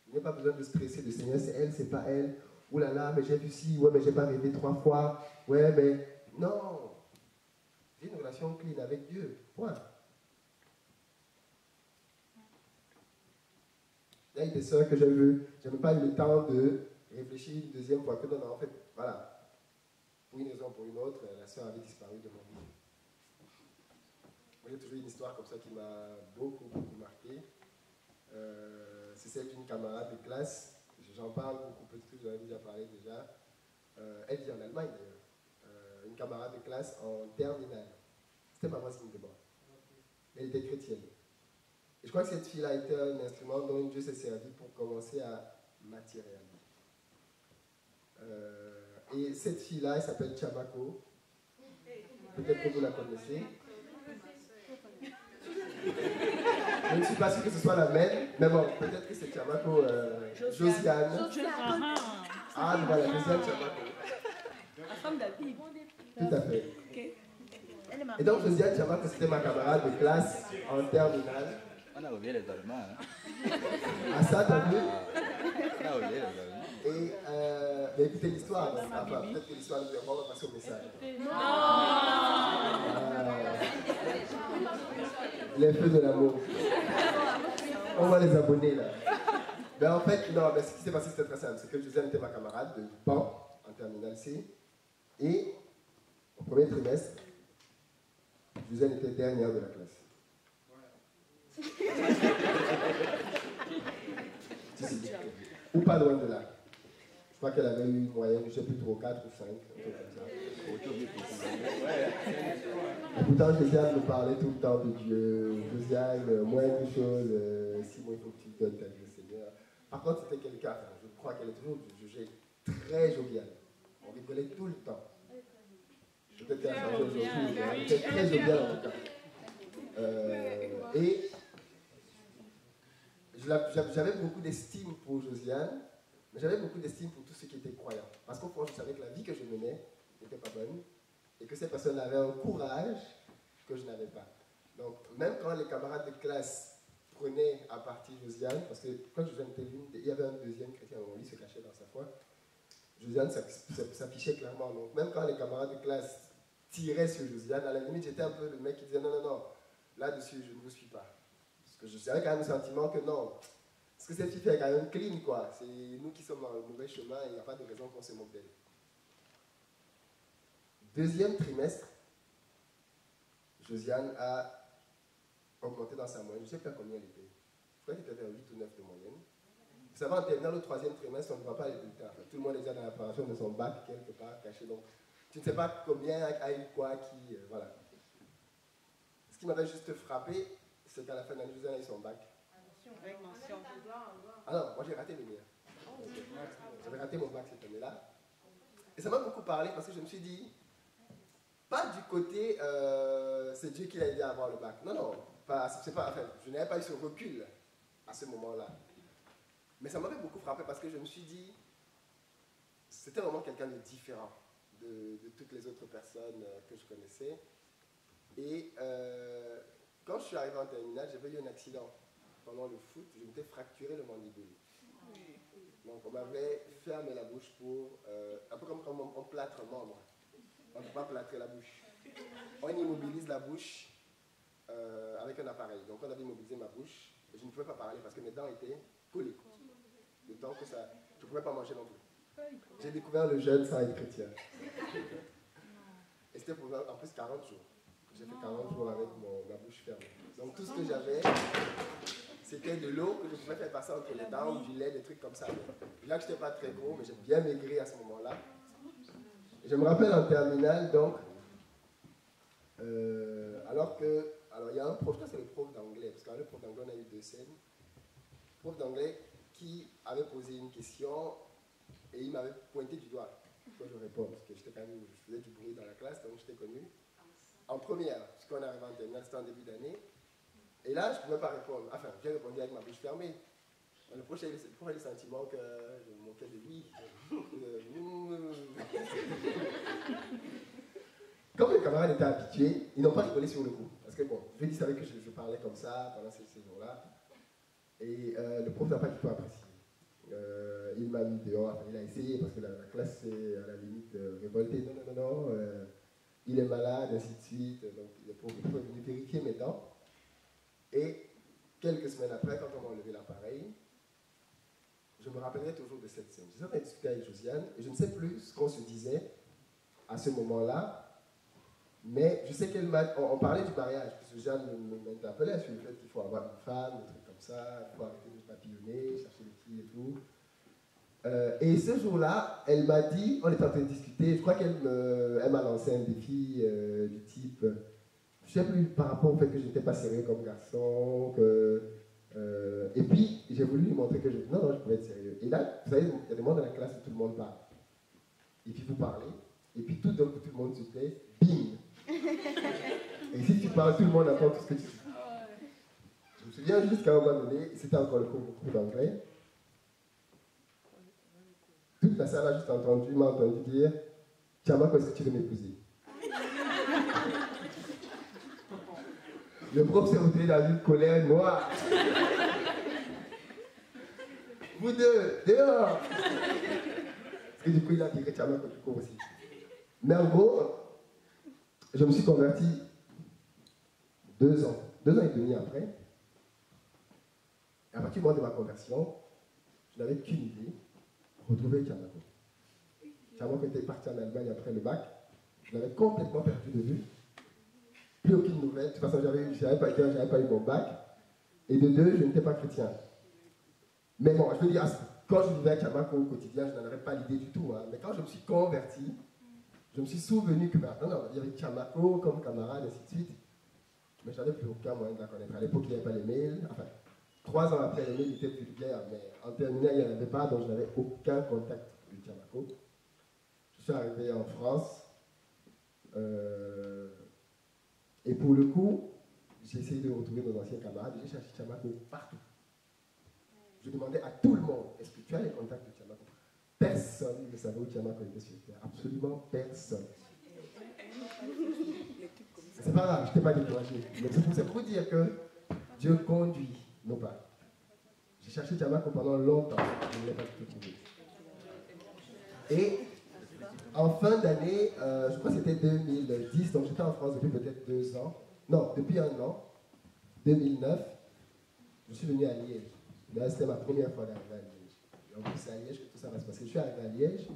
Il n'y a pas besoin de stresser le Seigneur, c'est elle, c'est pas elle. Ouh là là, mais j'ai vu ci, ouais, mais j'ai pas rêvé 3 fois. Ouais, mais non. J'ai une relation clean avec Dieu. Point. Il y a des sœurs que j'ai vues, je n'ai pas eu le temps de réfléchir une deuxième fois que non, en fait, voilà. Pour une raison ou pour une autre, la sœur avait disparu de mon vie. Moi, j'ai toujours une histoire comme ça qui m'a beaucoup marqué. C'est celle d'une camarade de classe. J'en parle beaucoup, peut-être que vous en avez déjà parlé déjà. Elle vit en Allemagne d'ailleurs. Une camarade de classe en terminale. C'était ma voisine de bord. Elle était chrétienne. Et je crois que cette fille-là a été un instrument dont Dieu s'est servi pour commencer à matérialiser. Et cette fille-là, elle s'appelle Chamako. Peut-être que vous la connaissez. Je ne suis pas sûr que ce soit la même, mais bon, peut-être que c'est Chamako Josiane. Ah, voilà, Josiane Chamako. La femme d'Alpi. Tout à fait. Okay. Et donc Josiane Chamako, c'était ma camarade de classe en terminale. On a oublié les Allemands. Hein. Ah, ça, t'as vu? On a oublié les Allemands. Et mais écoutez l'histoire. Enfin, peut-être que l'histoire nous on va passer au message. Les feux de l'amour. On va les abonner là. Ben en fait, non, mais ce qui s'est passé c'était très simple. C'est que Josiane était ma camarade de banc en terminale C. Et au premier trimestre, Josiane était dernière de la classe. Ou pas loin de là. Je crois qu'elle avait eu une moyenne, je ne sais plus trop, 4 ou 5, un truc comme ça. Et pourtant, Josiane me parlait tout le temps de Dieu. Josiane, moindre chose, Simon, il faut que tu donnes ta vie au Seigneur. Par contre, c'était quelqu'un, enfin, je crois qu'elle est toujours jugée très joviale. On rigolait tout le temps. Peut-être qu'elle a changé aujourd'hui, mais elle était très joviale en tout cas. Et j'avais beaucoup d'estime pour Josiane, mais j'avais beaucoup d'estime pour tous ceux qui étaient croyants. Parce qu'au fond, je savais que la vie que je menais n'était pas bonne et que ces personnes avaient un courage que je n'avais pas. Donc, même quand les camarades de classe prenaient à partie Josiane, parce que quand Josiane était l'une, il y avait un deuxième chrétien, on lui se cachait dans sa foi, Josiane s'affichait clairement. Donc, même quand les camarades de classe tiraient sur Josiane, à la limite, j'étais un peu le mec qui disait non, non, non, là-dessus, je ne vous suis pas. Parce que j'avais quand même le sentiment que non, parce que cette fille est quand même clean, quoi. C'est nous qui sommes dans le mauvais chemin et il n'y a pas de raison qu'on se moque d'elle. Deuxième trimestre, Josiane a augmenté dans sa moyenne. Je ne sais pas combien elle était. Je crois qu'elle était vers 8 ou 9 de moyenne. Vous savez, en terminant le troisième trimestre, on ne voit pas les résultats. Enfin, tout le monde est déjà dans la préparation de son bac, quelque part, caché. Donc, tu ne sais pas combien a eu quoi, qui, voilà. Ce qui m'avait juste frappé, c'est qu'à la fin de l'année, Josiane a eu son bac. Ah non, moi j'ai raté le mien. J'avais raté mon bac cette année-là. Et ça m'a beaucoup parlé parce que je me suis dit, pas du côté, c'est Dieu qui l'a aidé à avoir le bac. Non, non, c'est pas, enfin, je n'avais pas eu ce recul à ce moment-là. Mais ça m'avait beaucoup frappé parce que je me suis dit, c'était vraiment quelqu'un de différent de toutes les autres personnes que je connaissais. Et quand je suis arrivé en terminale, j'avais eu un accident pendant le foot, je m'étais fracturé le mandibule. Donc on m'avait fermé la bouche pour, un peu comme quand on plâtre un membre. On ne peut pas plâtrer la bouche. On immobilise la bouche avec un appareil. Donc on avait immobilisé ma bouche et je ne pouvais pas parler parce que mes dents étaient collées. De temps que ça, je ne pouvais pas manger non plus. J'ai découvert le jeûne sans être chrétien. Et c'était pour en plus 40 jours. J'ai fait 40 jours avec ma bouche fermée. Donc tout ce que j'avais, c'était de l'eau que je pouvais faire passer entre les dents, ou du lait, des trucs comme ça. Là, je n'étais pas très gros, mais j'ai bien maigri à ce moment-là. Je me rappelle en terminale, donc, alors il y a un prof, je crois que c'est le prof d'anglais, parce que le prof d'anglais, on a eu 2 scènes. Le prof d'anglais qui avait posé une question et il m'avait pointé du doigt quand je réponds, parce que je faisais du bruit dans la classe, donc j'étais connu. En première, parce qu'on est arrivé en terminale, c'était en début d'année. Et là, je ne pouvais pas répondre. Enfin, j'ai répondu avec ma bouche fermée. Le prof a eu le sentiment que je me moquais de lui. Comme les camarades étaient habitués, ils n'ont pas rigolé sur le coup. Parce que bon, je savais que je parlais comme ça pendant ces jours-là. Et le prof n'a pas du tout apprécié. Il m'a mis dehors, enfin, il a essayé parce que la classe s'est à la limite révoltée. Non, non, non, non, il est malade, ainsi de suite. Donc le prof est venu vérifier mes dents. Et quelques semaines après, quand on m'a enlevé l'appareil, je me rappellerai toujours de cette scène. J'étais en train de discuter avec Josiane et je ne sais plus ce qu'on se disait à ce moment-là, mais je sais on parlait du mariage, parce que Josiane m'interpellait sur le fait qu'il faut avoir une femme, des trucs comme ça, il faut arrêter de papillonner, chercher les filles et tout. Et ce jour-là, elle m'a dit, on était en train de discuter, je crois qu'elle m'a lancé un défi du type, je ne sais plus par rapport au fait que je n'étais pas sérieux comme garçon, et puis j'ai voulu lui montrer que non, je pouvais être sérieux. Et là, vous savez, il y a des moments dans la classe où tout le monde parle. Et puis vous parlez, et puis tout d'un coup tout le monde se tait, bim. Et si tu parles, tout le monde entend tout ce que tu dis. Je me souviens juste qu'à un moment donné, c'était encore le cours d'anglais. Toute la salle a juste m'a entendu dire, Tiama, est-ce que tu veux m'épouser? Le prof s'est retrouvé dans une colère noire. Vous deux, dehors. Et du coup, il a viré Chamako du coup aussi. Mais en gros, je me suis converti 2 ans et demi après. Et à partir du moment de ma conversion, je n'avais qu'une idée, retrouver Chamako. Chamako était parti en Allemagne après le bac. Je l'avais complètement perdu de vue. Plus aucune nouvelle. De toute façon, j'avais pas eu mon bac. Et de deux, je n'étais pas chrétien. Mais bon, je veux dire, quand je vivais à Chamako au quotidien, je n'en avais pas l'idée du tout. Hein. Mais quand je me suis converti, je me suis souvenu que maintenant, il y avait Chamako comme camarade, et ainsi de suite. Mais je n'avais plus aucun moyen de la connaître. À l'époque, il n'y avait pas les mails. Enfin, 3 ans après, les mails étaient vulgaires, mais en terminale, il n'y en avait pas, donc je n'avais aucun contact de Chamako. Je suis arrivé en France. Et pour le coup, j'ai essayé de retrouver nos anciens camarades. J'ai cherché Chamako partout. Je demandais à tout le monde, est-ce que tu as les contacts de Chamako? Personne ne savait où Chamako était sur Terre. Absolument personne. C'est pas grave, je n'étais pas découragé. Mais c'est pour dire que Dieu conduit nos pas. J'ai cherché Chamako pendant longtemps. Je ne l'ai pas tout trouvé. Et en fin d'année, je crois que c'était 2010, donc j'étais en France depuis peut-être 2 ans. Non, depuis 1 an. 2009, je suis venu à Liège. Là, c'était ma première fois d'arriver à Liège. Et en plus, c'est à Liège que tout ça va se passer. Je suis arrivé à Liège.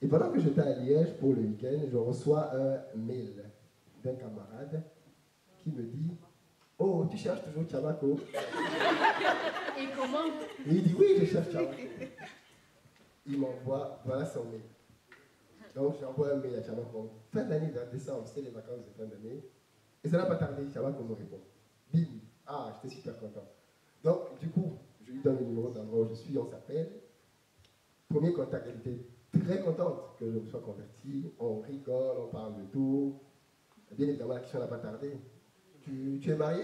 Et pendant que j'étais à Liège pour le week-end, je reçois un mail d'un camarade qui me dit « Oh, tu cherches toujours Chamako ?» Et comment? Et il dit « Oui, je cherche Chamako. » Il m'envoie, voilà son mail. Donc, j'envoie un mail à Chamako. Fin d'année, vers décembre, c'était les vacances de fin d'année. Et ça n'a pas tardé, Chamako me répond. Bim! Ah, j'étais super content. Donc, du coup, je lui donne le numéro d'endroit où je suis, on s'appelle. Premier contact, elle était très contente que je me sois converti. On rigole, on parle de tout. Bien évidemment, la question n'a pas tardé. Tu es marié?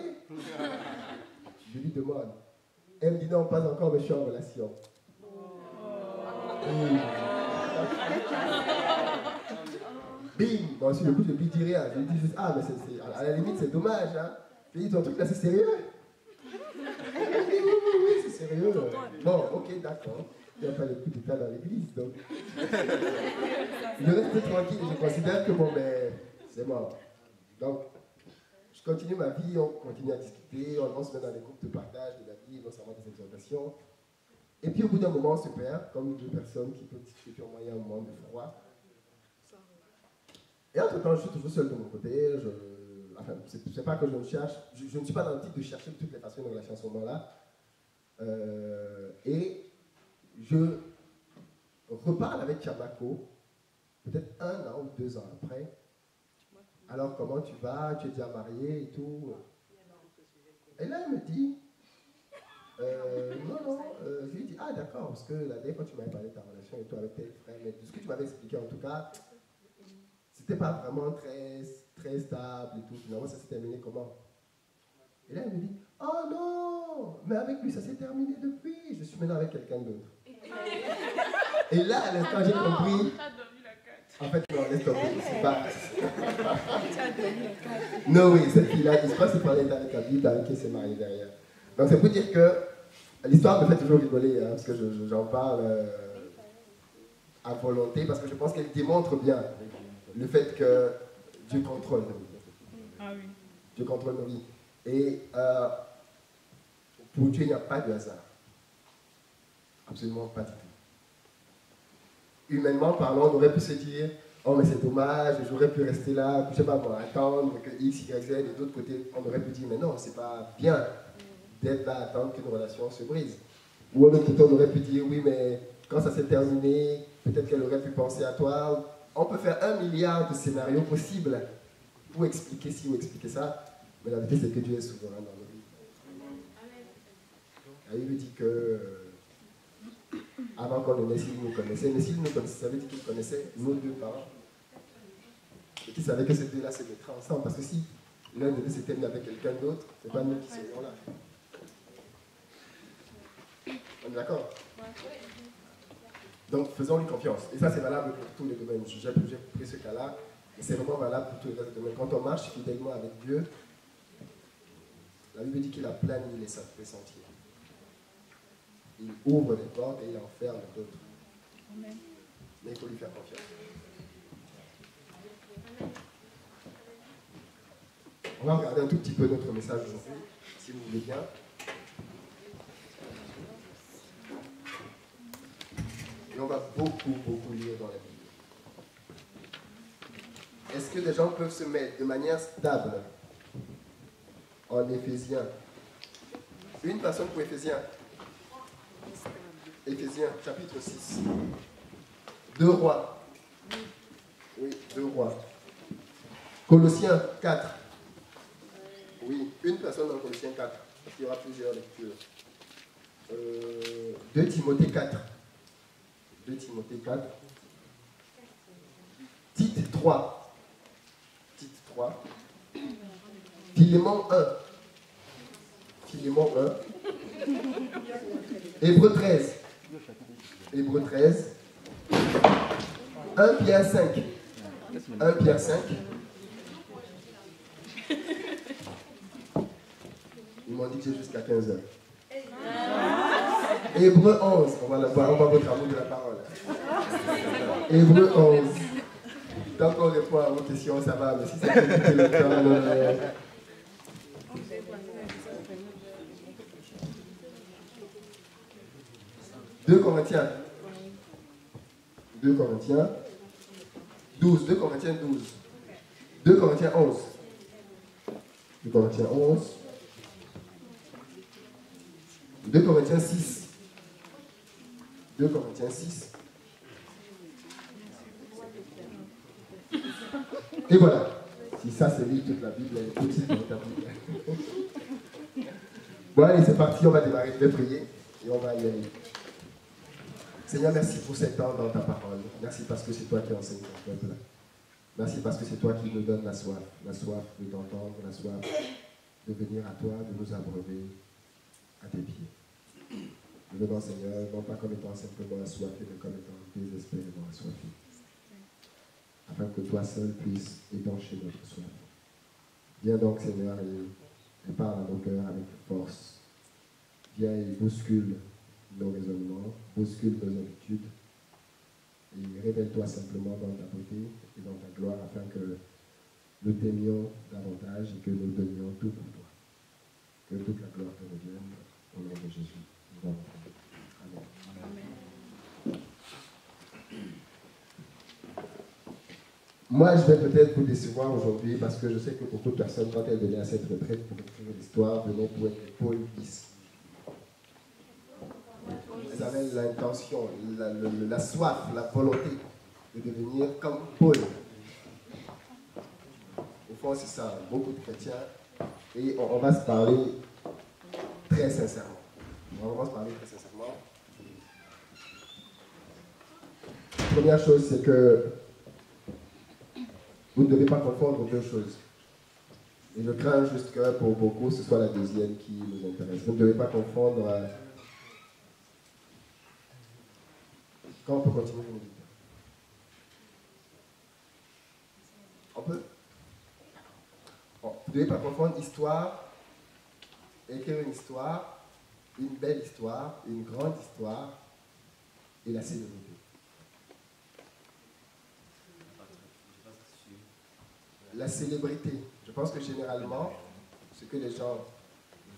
Je lui demande. Elle me dit non, pas encore, mais je suis en relation. Bim! Bon, sur le coup, je ne lui dis rien. Je lui dis juste, ah, mais à la limite, c'est dommage. Hein. Je lui dis, ton truc là, c'est sérieux? Oui, c'est sérieux. Bon, ok, d'accord. Il n'y a pas de coup d'état dans l'église, donc. Je reste tranquille, je considère que bon, ben, c'est mort. Donc, je continue ma vie, on continue à discuter, on se met dans des groupes de partage de la Bible, on s'envoie des exhortations. Et puis au bout d'un moment, on se perd, comme 2 personnes qui peuvent discuter puis envoyer un moment de froid. Et entre-temps, je suis toujours seul de mon côté. Enfin, c'est pas que je me cherche, je ne suis pas dans le type de chercher de toutes les façons une relation à ce moment-là. Et je reparle avec Chamako, peut-être 1 an ou 2 ans après. Alors, comment tu vas? Tu es déjà marié et tout. Et là, elle me dit, non, je lui dis, ah d'accord, parce que la dernière fois tu m'avais parlé de ta relation et tout avec tes frères, mais de ce que tu m'avais expliqué en tout cas, c'était pas vraiment très, très stable et tout. Finalement, ça s'est terminé comment? Et là, elle me dit, oh non, mais avec lui, ça s'est terminé depuis. Je suis maintenant avec quelqu'un d'autre. Et là, à l'instant, j'ai compris. En fait, non, laisse tomber. C'est pas. Non, oui, cette fille-là, il se passe par l'état avec la Bible avec qui s'est mariée derrière. Donc, c'est pour dire que l'histoire me fait toujours rigoler, hein, parce que j'en parle à volonté, parce que je pense qu'elle démontre bien le fait que Dieu contrôle nos vies. Ah oui. Dieu contrôle nos vies. Et pour Dieu, il n'y a pas de hasard. Absolument pas du tout. Humainement parlant, on aurait pu se dire, oh mais c'est dommage, j'aurais pu rester là, je ne sais pas moi, attendre que X, Y, Z, et de l'autre côté, on aurait pu dire, mais non, c'est pas bien d'être là à attendre qu'une relation se brise. Ou à l'autre côté, on aurait pu dire, oui, mais quand ça s'est terminé, peut-être qu'elle aurait pu penser à toi. On peut faire 1 milliard de scénarios possibles pour expliquer ci ou expliquer ça, mais la vérité, c'est que Dieu est souverain dans nos vies. Il me dit que avant qu'on le naisse, il nous connaissait. Mais s'il nous connaissait, ça veut dire qu'il connaissait nos 2 parents. Et qu'il savait que ces 2-là se mettraient ensemble. Parce que si l'un de 2 s'était mis avec quelqu'un d'autre, c'est pas nous qui serions là. On est d'accord? Donc faisons-lui confiance. Et ça, c'est valable pour tous les domaines. J'ai pris ce cas-là. Et c'est vraiment valable pour tous les autres domaines. Quand on marche fidèlement avec Dieu, La Bible dit qu'il a plané les sentiers. Il ouvre des portes et il enferme d'autres. Mais il faut lui faire confiance. On va regarder un tout petit peu notre message aujourd'hui, si vous voulez bien. Et on va beaucoup lire dans la Bible. Est-ce que des gens peuvent se mettre de manière stable en Éphésiens? Une personne pour Éphésiens. Éphésiens, chapitre 6. 2 rois. Oui, 2 rois. Colossiens 4. Oui, une personne dans Colossiens 4. Parce qu'il y aura plusieurs lectures. 2 Timothée 4. 2 Timothée 4. Tite 3. Tite 3. Philémon 1. Philémon 1. Hébreux 13. Hébreux 13. 1 Pierre 5. 1 Pierre 5. Ils m'ont dit que c'est jusqu'à 15h. Hébreux 11. On va votre amour de la parole. Hébreux 11. Tant qu'on répond à vos questions, ça va, mais si ça fait quitter le temps, 2 Corinthiens. 2 Corinthiens 12. 2 Corinthiens 12. 2 Corinthiens 11. 2 Corinthiens 11. 2 Corinthiens 6. 2 Corinthiens 6. Et voilà. Si ça c'est lire toute la Bible, elle est petite dans ta Bible. Bon allez, c'est parti, on va démarrer. Je vais prier et on va y aller. Seigneur, merci pour cet temps dans ta parole. Merci parce que c'est toi qui enseignes ton peuple. Merci parce que c'est toi qui nous donnes la soif de t'entendre, la soif de venir à toi, de nous abreuver à tes pieds. Nous venons, Seigneur, non pas comme étant simplement assoiffés, mais comme étant désespérément assoiffés. Afin que toi seul puisses étancher notre soif. Viens donc, Seigneur, et parle à nos cœurs avec force. Viens et bouscule nos raisonnements, bouscule nos habitudes et révèle-toi simplement dans ta beauté et dans ta gloire afin que nous t'aimions davantage et que nous donnions tout pour toi. Que toute la gloire te revienne au nom de Jésus. Amen. Amen. Moi, je vais peut-être vous décevoir aujourd'hui parce que je sais que beaucoup de personnes, quand elles venaient à cette retraite pour écrire l'histoire, venaient pour être les Paul X. Ils avaient l'intention, la soif, la volonté de devenir comme Paul. Au fond, c'est ça, beaucoup de chrétiens. Et on va se parler très sincèrement. On va se parler très sincèrement. La première chose, c'est que vous ne devez pas confondre deux choses. Et je crains juste que pour beaucoup, ce soit la deuxième qui nous intéresse. Vous ne devez pas confondre... Quand on peut continuer, vous me dites. On peut? Bon, vous ne devez pas confondre histoire, écrire une histoire, une belle histoire, une grande histoire et la célébrité. La célébrité. Je pense que généralement, ce que les gens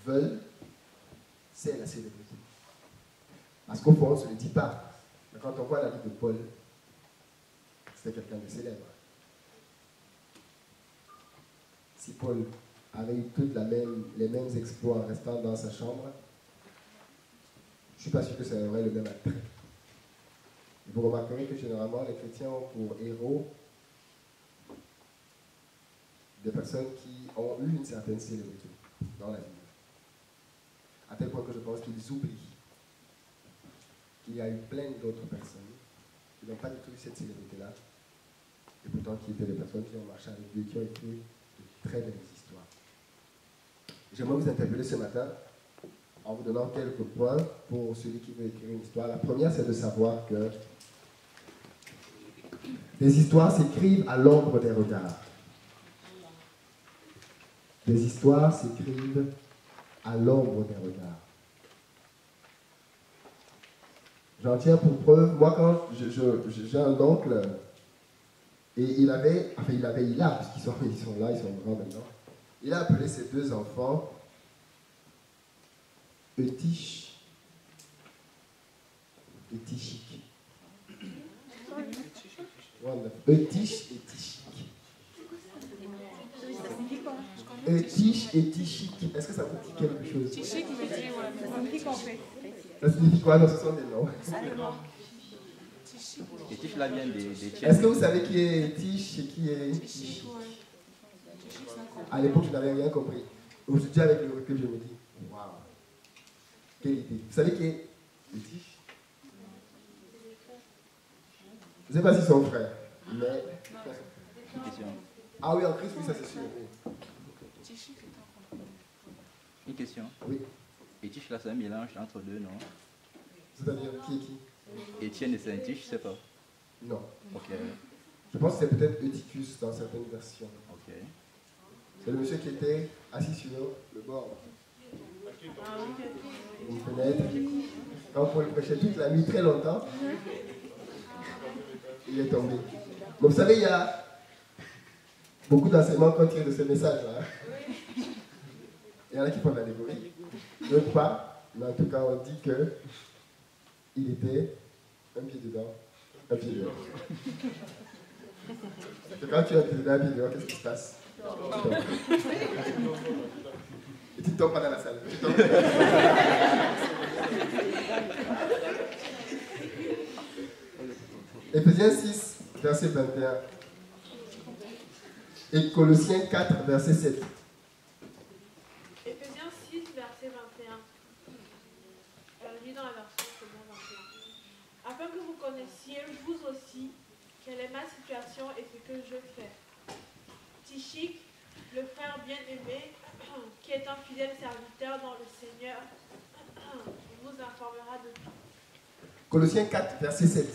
veulent, c'est la célébrité. Parce qu'au fond, on ne se le dit pas. Mais quand on voit la vie de Paul, c'était quelqu'un de célèbre. Si Paul avait eu les mêmes exploits en restant dans sa chambre, je ne suis pas sûr que ça aurait le même attrait. Vous remarquerez que généralement, les chrétiens ont pour héros des personnes qui ont eu une certaine célébrité dans la vie. À tel point que je pense qu'ils oublient qu'il y a eu plein d'autres personnes qui n'ont pas du tout eu cette célébrité-là, et pourtant qui étaient des personnes qui ont marché avec Dieu, qui ont écrit de très belles histoires. J'aimerais vous interpeller ce matin en vous donnant quelques points pour celui qui veut écrire une histoire. La première, c'est de savoir que les histoires s'écrivent à l'ombre des regards. Des histoires s'écrivent à l'ombre d'un regard. J'en tiens pour preuve, moi quand j'ai un oncle, et il a, parce qu'ils sont là, ils sont grands maintenant, il a appelé ses 2 enfants Eutiche et Tichik. Eutiche et Tichik. Eutiche et Tichik. Est-ce que ça vous dit quelque chose? Tichik me dit, ouais. Ça signifie qu'en fait. Ça signifie quoi? Non, ce sont des noms. Et Tiche là vient des tiens. Est-ce que vous savez qui est Tiche et qui est Tichik? À l'époque, je n'avais rien compris. Aujourd'hui, avec le recul, je me dis, waouh, quelle idée. Vous savez qui est Tiche? Je ne sais pas s'ils sont frères, mais... Une question. Ah oui, en Christ, oui, ça c'est sûr. Oui. Une question. Oui. Et Tiche là, c'est un mélange entre deux, non? C'est-à-dire, qui est qui? Étienne et Saint-Tiche, je sais pas. Non. Ok. Je pense que c'est peut-être Eutychus dans certaines versions. Ok. C'est le monsieur qui était assis sur le bord. Une fenêtre. Quand Paul prêchait toute la nuit, très longtemps, il est tombé. Mais vous savez, il y a beaucoup d'enseignements qu'on tire de ce message-là. Il y en a qui font de la dégorie, d'autres pas. Mais en tout cas, on dit qu'il était un pied dedans, un pied dehors. Et quand tu as un pied dedans, un pied dehors, qu'est-ce qui se passe? Tu tombes. Et tu ne tombes pas dans la salle. Tu tombes. Éphésiens 6, verset 21. Et Colossiens 4, verset 7. Éphésiens 6, verset 21. Je lis dans la version seconde 21. Afin que vous connaissiez, vous aussi, quelle est ma situation et ce que je fais. Tichik, le frère bien-aimé, qui est un fidèle serviteur dans le Seigneur, vous informera de tout. Colossiens 4, verset 7.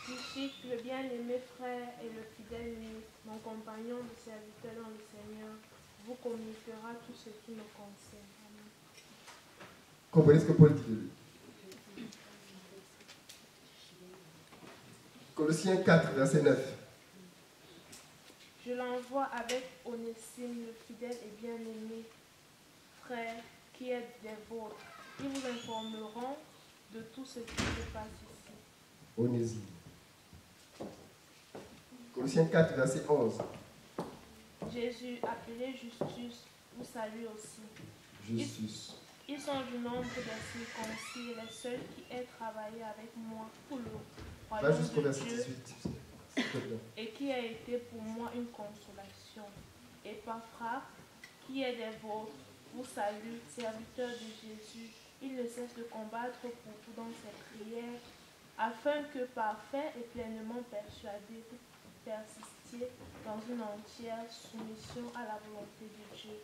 Tichik, le bien-aimé frère et le fidèle ministre, mon compagnon de serviteur dans le Seigneur, vous communiquera tout ce qui me concerne. Amen. Comprenez ce que Paul dit de lui. Colossiens 4, verset 9. Je l'envoie avec Onésime, le fidèle et bien-aimé frère qui est des vôtres. Ils vous informeront de tout ce qui se passe ici. Onésime. Colossiens 4, verset 11. Jésus, appelé Justus, vous salue aussi. Justus. Ils sont du nombre des circoncis et les seuls qui aient travaillé avec moi pour le Va royaume jusqu'au de verset Dieu 18. s'il te plaît. et qui a été pour moi une consolation. Et Paphras, qui est des vôtres, vous salue, serviteur de Jésus. Il ne cesse de combattre pour vous dans ses prières, afin que, parfait et pleinement persuadé, vous persistiez dans une entière soumission à la volonté de Dieu.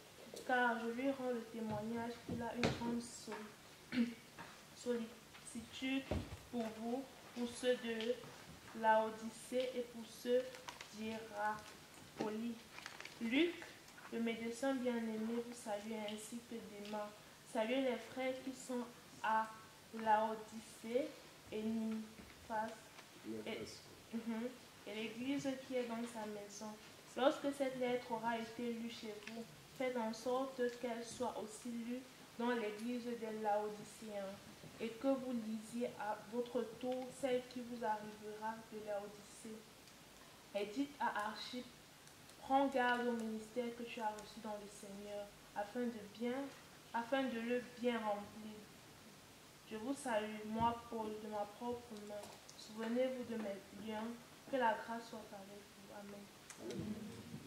Car je lui rends le témoignage qu'il a une grande sollicitude pour vous, pour ceux de Laodicée et pour ceux d'Hiérapolis. Luc, le médecin bien-aimé, vous salue ainsi que Démas. Saluez les frères qui sont à Laodicée et Nymphas et l'église qui est dans sa maison. Lorsque cette lettre aura été lue chez vous, faites en sorte qu'elle soit aussi lue dans l'église des Laodicéens, et que vous lisiez à votre tour celle qui vous arrivera de Laodicée. Et dites à Archippe, prends garde au ministère que tu as reçu dans le Seigneur, afin de le bien remplir. Je vous salue, moi Paul, de ma propre main. Souvenez-vous de mes liens, que la grâce soit avec vous. Amen.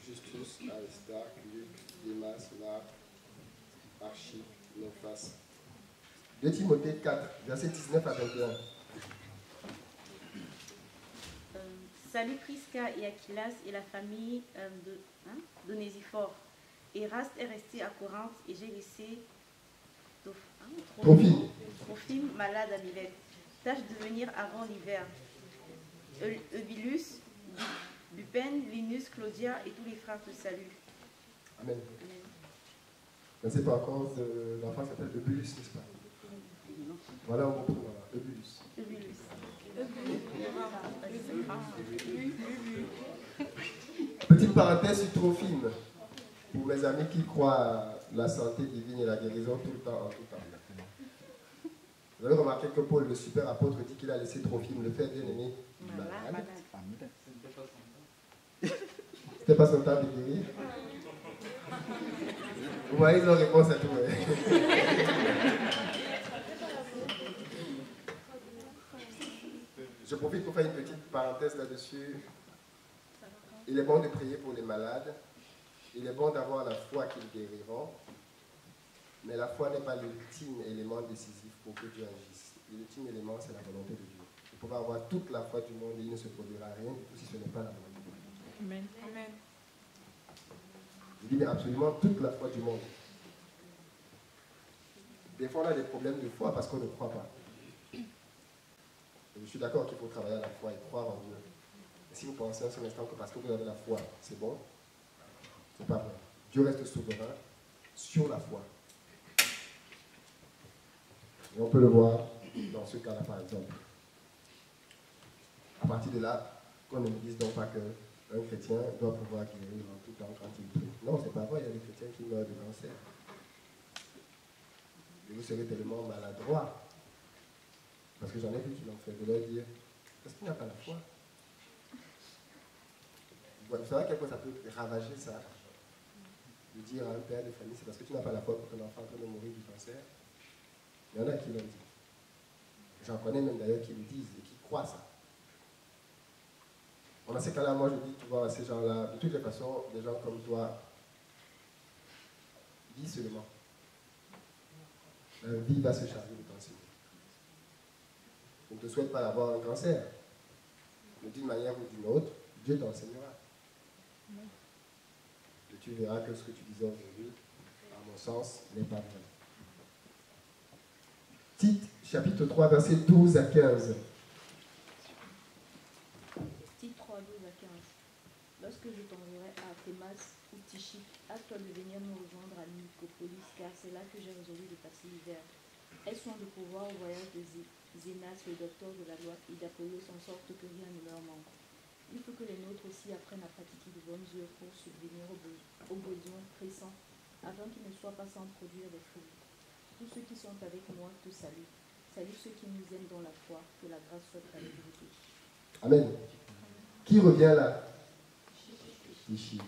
Justus, Aristarque, Luc, Démas, Marc, Archippe, Nymphas. 2 Timothée 4, versets 19 à 21. Salut Prisca et Aquilas et la famille d'Onésiphore. Eraste est resté à Corinthe et j'ai laissé Trophime malade à Milet. Tâche de venir avant l'hiver. Eubilus, Bupen, Linus, Claudia et tous les frères te saluent. Amen. Mais c'est pas encore de l'enfant qui s'appelle Eubulus, n'est-ce pas? Voilà un bon prénom, Eubulus. Petite parenthèse sur Trophime, pour mes amis qui croient à la santé divine et la guérison tout le temps, en tout temps. Vous avez remarqué que Paul, le super apôtre, dit qu'il a laissé Trophime, le frère bien-aimé, malade. C'était pas son temps de guérir. Vous voyez, ils ont réponse à tout. Je profite pour faire une petite parenthèse là-dessus. Il est bon de prier pour les malades. Il est bon d'avoir la foi qu'ils guériront. Mais la foi n'est pas l'ultime élément décisif pour que Dieu agisse. L'ultime élément, c'est la volonté de Dieu. Vous pouvez avoir toute la foi du monde et il ne se produira rien du tout si ce n'est pas la volonté de Dieu. Amen. Amen. Je dis mais absolument toute la foi du monde. Des fois, on a des problèmes de foi parce qu'on ne croit pas. Et je suis d'accord qu'il faut travailler à la foi et croire en Dieu. Et si vous pensez un seul instant que parce que vous avez la foi, c'est bon, c'est pas vrai. Dieu reste souverain sur la foi. Et on peut le voir dans ce cas-là, par exemple. À partir de là, qu'on ne me dise donc pas qu'un chrétien doit pouvoir guérir en tout temps quand il prie. Non, c'est pas vrai, il y a des chrétiens qui meurent de cancer. Et vous serez tellement maladroit, parce que j'en ai vu qui l'ont fait, de leur dire, parce qu'il n'y a pas la foi. Vous savez à quel point ça peut ravager ça? De dire à un père de famille, c'est parce que tu n'as pas la foi pour ton enfant en train de mourir du cancer. Il y en a qui l'ont dit. J'en connais même d'ailleurs qui le disent et qui croient ça. Dans ces cas-là, moi je dis toujours à ces gens-là, de toutes les façons, des gens comme toi, vis seulement. La vie va se charger de t'enseigner. Je ne te souhaite pas d'avoir un cancer. Mais d'une manière ou d'une autre, Dieu t'enseignera. Et tu verras que ce que tu disais aujourd'hui, à mon sens, n'est pas vrai. Tite, chapitre 3, versets 12 à 15. Tite 3, 12 à 15. Lorsque je t'enverrai à Thémas ou Tychique, hâte-toi de venir me rejoindre à Nicopolis, car c'est là que j'ai résolu de passer l'hiver. Aie soin de pouvoir au voyage de Zénas, le docteur de la loi, et d'Apollos, en sorte que rien ne leur manque. Il faut que les nôtres aussi apprennent à pratiquer de bonnes œuvres pour subvenir aux besoins pressants, afin qu'ils ne soient pas sans produire des fruits. Tous ceux qui sont avec moi te saluent. Salut ceux qui nous aiment dans la foi. Que la grâce soit avec vous tous. Amen. Qui revient là? Tychique.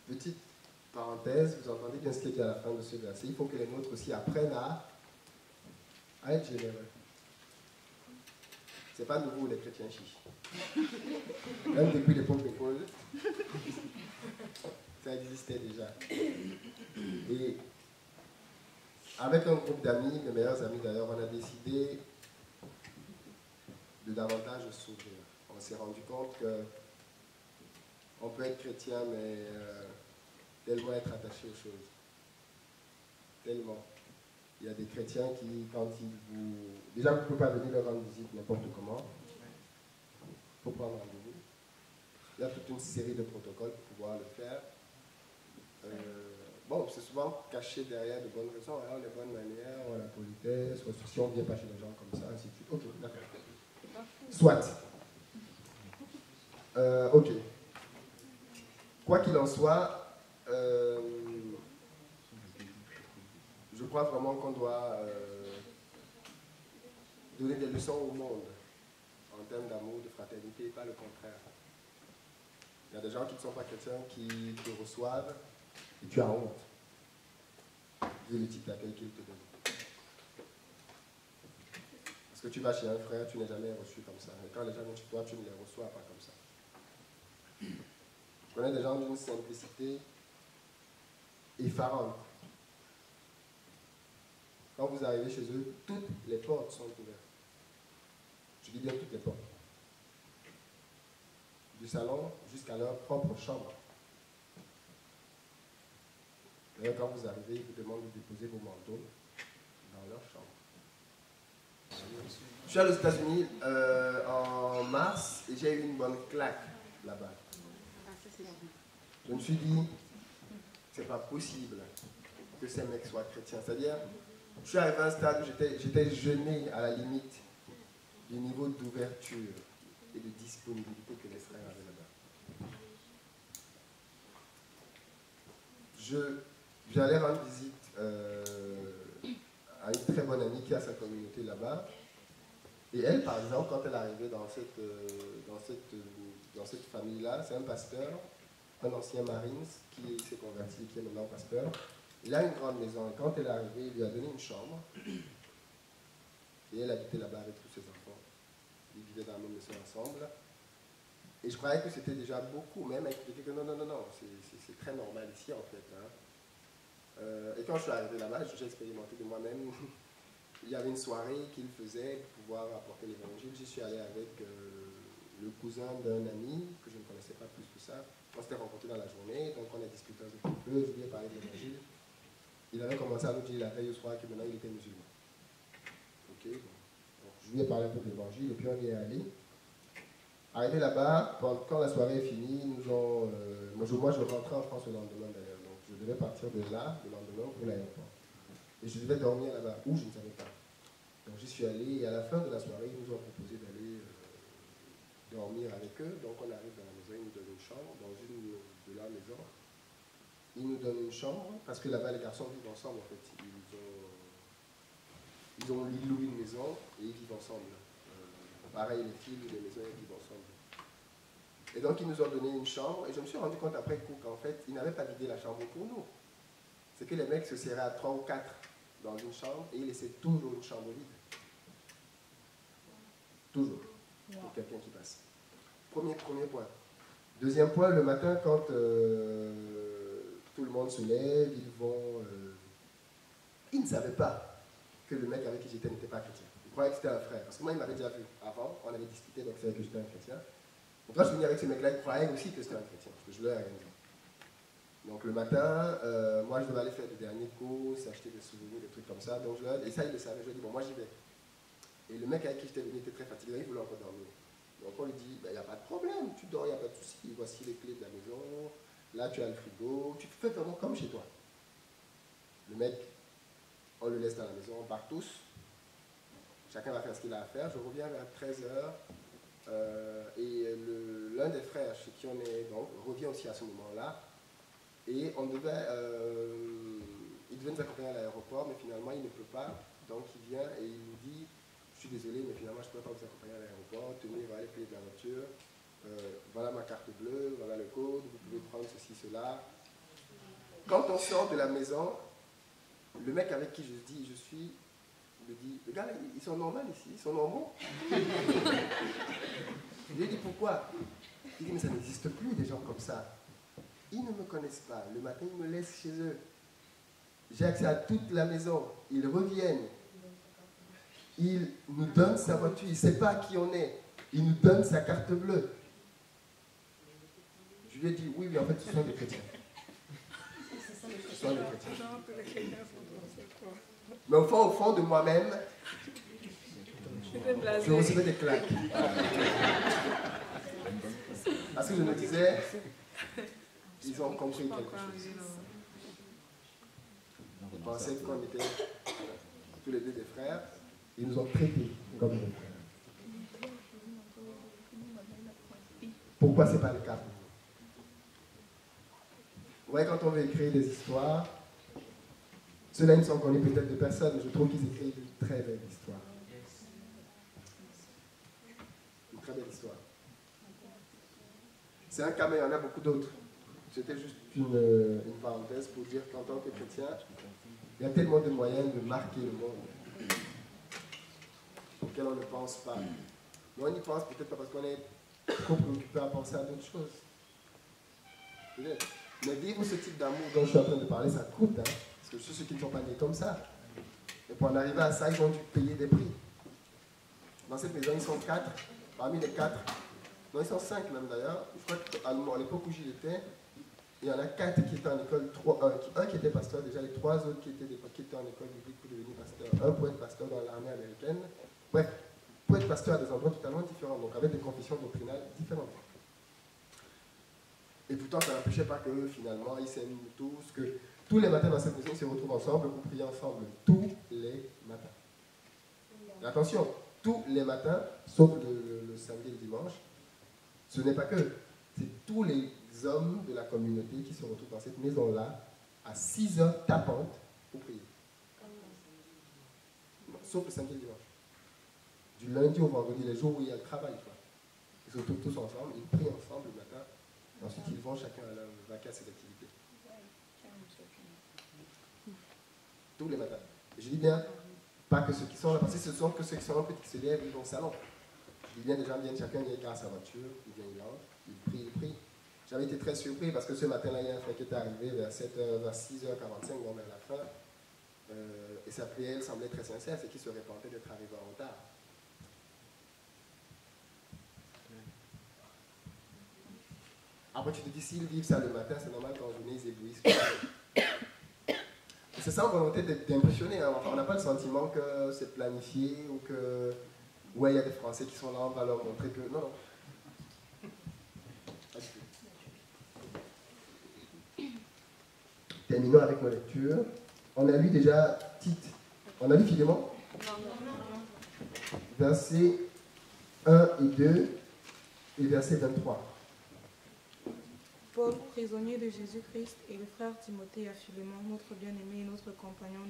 Petite parenthèse, vous entendez bien ce qui est dit à la fin de ce verset. Il faut que les nôtres aussi apprennent à être généreux. C'est pas nouveau les chrétiens chiches. Même depuis l'époque de Paul, ça existait déjà. Et avec un groupe d'amis, mes meilleurs amis d'ailleurs, on a décidé de davantage s'ouvrir. On s'est rendu compte que on peut être chrétien, mais tellement être attaché aux choses. Tellement. Il y a des chrétiens qui, quand ils vous... Déjà, vous ne pouvez pas venir leur rendre visite n'importe comment. Il faut prendre rendez-vous. Il y a toute une série de protocoles pour pouvoir le faire. Bon, c'est souvent caché derrière de bonnes raisons, hein, les bonnes manières, la politesse, si on ne vient pas chez les gens comme ça, ainsi de suite. Ok, d'accord. Soit. Ok. Quoi qu'il en soit, je crois vraiment qu'on doit donner des leçons au monde en termes d'amour, de fraternité, et pas le contraire. Il y a des gens qui ne sont pas chrétiens qui te reçoivent et tu as honte. Vu le type d'accueil qu'ils te donnent. Parce que tu vas chez un frère, tu n'es jamais reçu comme ça. Et quand les gens viennent chez toi, tu ne les reçois pas comme ça. Je connais des gens d'une simplicité effarante. Quand vous arrivez chez eux, toutes les portes sont ouvertes. Je dis bien toutes les portes. Du salon jusqu'à leur propre chambre. D'ailleurs, quand vous arrivez, ils vous demandent de déposer vos manteaux dans leur chambre. Je suis allé aux États-Unis en mars et j'ai eu une bonne claque. là-bas. Je me suis dit, c'est pas possible que ces mecs soient chrétiens. C'est-à-dire, je suis arrivé à un stade où j'étais gêné à la limite du niveau d'ouverture et de disponibilité que les frères avaient là-bas. J'allais rendre visite à une très bonne amie qui a sa communauté là-bas. Et elle, par exemple, quand elle est arrivée dans cette famille-là, c'est un pasteur, un ancien Marines qui s'est converti, qui est maintenant pasteur. Il a une grande maison et quand elle est arrivée, il lui a donné une chambre. Et elle habitait là-bas avec tous ses enfants. Ils vivaient dans la même maison ensemble. Et je croyais que c'était déjà beaucoup, même à expliquer que non, c'est très normal ici en fait. Hein. Et quand je suis arrivé là-bas, j'ai expérimenté de moi-même. Il y avait une soirée qu'il faisait pour pouvoir apporter l'évangile. J'y suis allé avec le cousin d'un ami que je ne connaissais pas plus que ça. On s'était rencontrés dans la journée, donc on a discuté un petit peu, je lui ai parlé de l'évangile. Il avait commencé à nous dire la veille au soir que maintenant il était musulman. Ok, bon. Donc, je lui ai parlé un peu de l'évangile et puis on y est allé. Arrivé là-bas, quand la soirée est finie, moi je rentrais en France le lendemain d'ailleurs, donc je devais partir de là le lendemain pour l'aéroport. Et je devais dormir là-bas, où je ne savais pas. Donc j'y suis allé et à la fin de la soirée, ils nous ont proposé d'aller dormir avec eux. Donc on arrive dans la maison, ils nous donnent une chambre, dans une de leur maison. Ils nous donnent une chambre, parce que là-bas les garçons vivent ensemble en fait. Ils ont loué une maison et ils vivent ensemble. Pareil, les filles, les maisons, ils vivent ensemble. Et donc ils nous ont donné une chambre et je me suis rendu compte après coup qu'en fait, ils n'avaient pas vidé la chambre pour nous. C'est que les mecs se serraient à 3 ou 4 dans une chambre et ils laissaient toujours une chambre vide. Toujours. Pour quelqu'un qui passe. Premier point. Deuxième point, le matin, quand tout le monde se lève, ils vont... ils ne savaient pas que le mec avec qui j'étais n'était pas chrétien. Ils croyaient que c'était un frère. Parce que moi, il m'avait déjà vu avant, on avait discuté, donc c'est que j'étais un chrétien. Donc quand je venais avec ce mec-là, ils croyaient aussi que c'était un chrétien, parce que je leur ai dit. Donc le matin, moi je devais aller faire des derniers courses, acheter des souvenirs, des trucs comme ça. Donc et ça, il le savait. Je lui ai dit, bon, moi j'y vais. Et le mec avec qui j'étais venu était très fatigué, il voulait encore dormir. Donc on lui dit, il n'y a pas de problème, tu dors, il n'y a pas de souci. Voici les clés de la maison, là tu as le frigo, tu fais vraiment comme chez toi. Le mec, on le laisse dans la maison, on part tous. Chacun va faire ce qu'il a à faire. Je reviens vers 13h. Et l'un des frères chez qui on est donc revient aussi à ce moment-là. Et il devait nous accompagner à l'aéroport, mais finalement il ne peut pas. Donc il vient et il nous dit, je suis désolé, mais finalement je ne peux pas vous accompagner à l'aéroport. Tenez, voilà les clés de la voiture. Voilà ma carte bleue, voilà le code, vous pouvez prendre ceci, cela. Quand on sort de la maison, le mec avec qui je suis, me dit, les gars, ils sont normaux ici, ils sont normaux. Je lui ai dit, pourquoi? Il dit, mais ça n'existe plus des gens comme ça. Ils ne me connaissent pas. Le matin, ils me laissent chez eux. J'ai accès à toute la maison. Ils reviennent. Ils nous donnent sa voiture. Il ne sait pas qui on est. Il nous donne sa carte bleue. Je lui ai dit, oui, en fait, ce sont des chrétiens. Ce sont des chrétiens. Mais au fond de moi-même, je recevais des claques. Parce que je me disais, ils ont compris quelque chose. Ils pensaient qu'on était tous les deux des frères. Ils nous ont traités comme des frères. Pourquoi ce n'est pas le cas pour vous? Vous voyez, quand on veut écrire des histoires, ceux-là ne sont connus peut-être de personne, mais je trouve qu'ils écrivent une très belle histoire. Une très belle histoire. C'est un cas, mais il y en a beaucoup d'autres. C'était juste une parenthèse pour dire qu'en tant que chrétien, il y a tellement de moyens de marquer le monde auquel on ne pense pas. Mais on y pense peut-être pas parce qu'on est trop préoccupé à penser à d'autres choses. Peut-être. Mais vivre ce type d'amour dont je suis en train de parler, ça coûte. Hein, parce que ceux qui ne sont pas nés comme ça. Et pour en arriver à ça, ils ont dû payer des prix. Dans cette maison, ils sont 4. Parmi les 4, non, ils sont 5 même d'ailleurs. Je crois qu'à l'époque où j'y étais, il y en a 4 qui étaient en école, un qui était pasteur déjà, les 3 autres qui étaient en école biblique pour devenir pasteur. Un pour être pasteur dans l'armée américaine. Bref, pour être pasteur à des endroits totalement différents, donc avec des confessions doctrinales différentes. Et pourtant, ça n'empêchait pas que finalement, ils s'aiment tous, que tous les matins dans cette maison, ils se retrouvent ensemble pour prier ensemble. Tous les matins. Et attention, tous les matins, sauf le samedi et le dimanche, ce n'est pas que. C'est tous les hommes de la communauté qui se retrouvent dans cette maison-là à 6 heures tapantes pour prier. Sauf le samedi et le dimanche. Du lundi au vendredi, les jours où il y a le travail, quoi. Ils se retrouvent tous ensemble, ils prient ensemble le matin, et ensuite ils vont chacun à leur vaquer à ses activités. Tous les matins. Et je dis bien, pas que ceux qui sont là, parce que ce sont que ceux qui sont là, qui se lèvent, ils vont au salon. Je dis bien, les gens viennent, chacun vient grâce à sa voiture, il vient, il entre, il prie, il prie. J'avais été très surpris parce que ce matin-là, il y a un frère qui était arrivé vers 7h, vers 6h45, bon, vers la fin, et sa prière semblait très sincère, c'est qu'il se repentait d'être arrivé en retard. Après, tu te dis, s'ils vivent ça le matin, c'est normal qu'en journée, ils égoïsent. C'est ça en volonté d'impressionner. Hein. Enfin, on n'a pas le sentiment que c'est planifié ou que, ouais, il y a des Français qui sont là, on va leur montrer que. Non, non. Terminons avec nos lectures. On a lu déjà Tite. On a lu Philémon? Versets 1 et 2 et verset 23. Paul, prisonnier de Jésus-Christ, et le frère Timothée à Philémon, notre bien-aimé et notre compagnon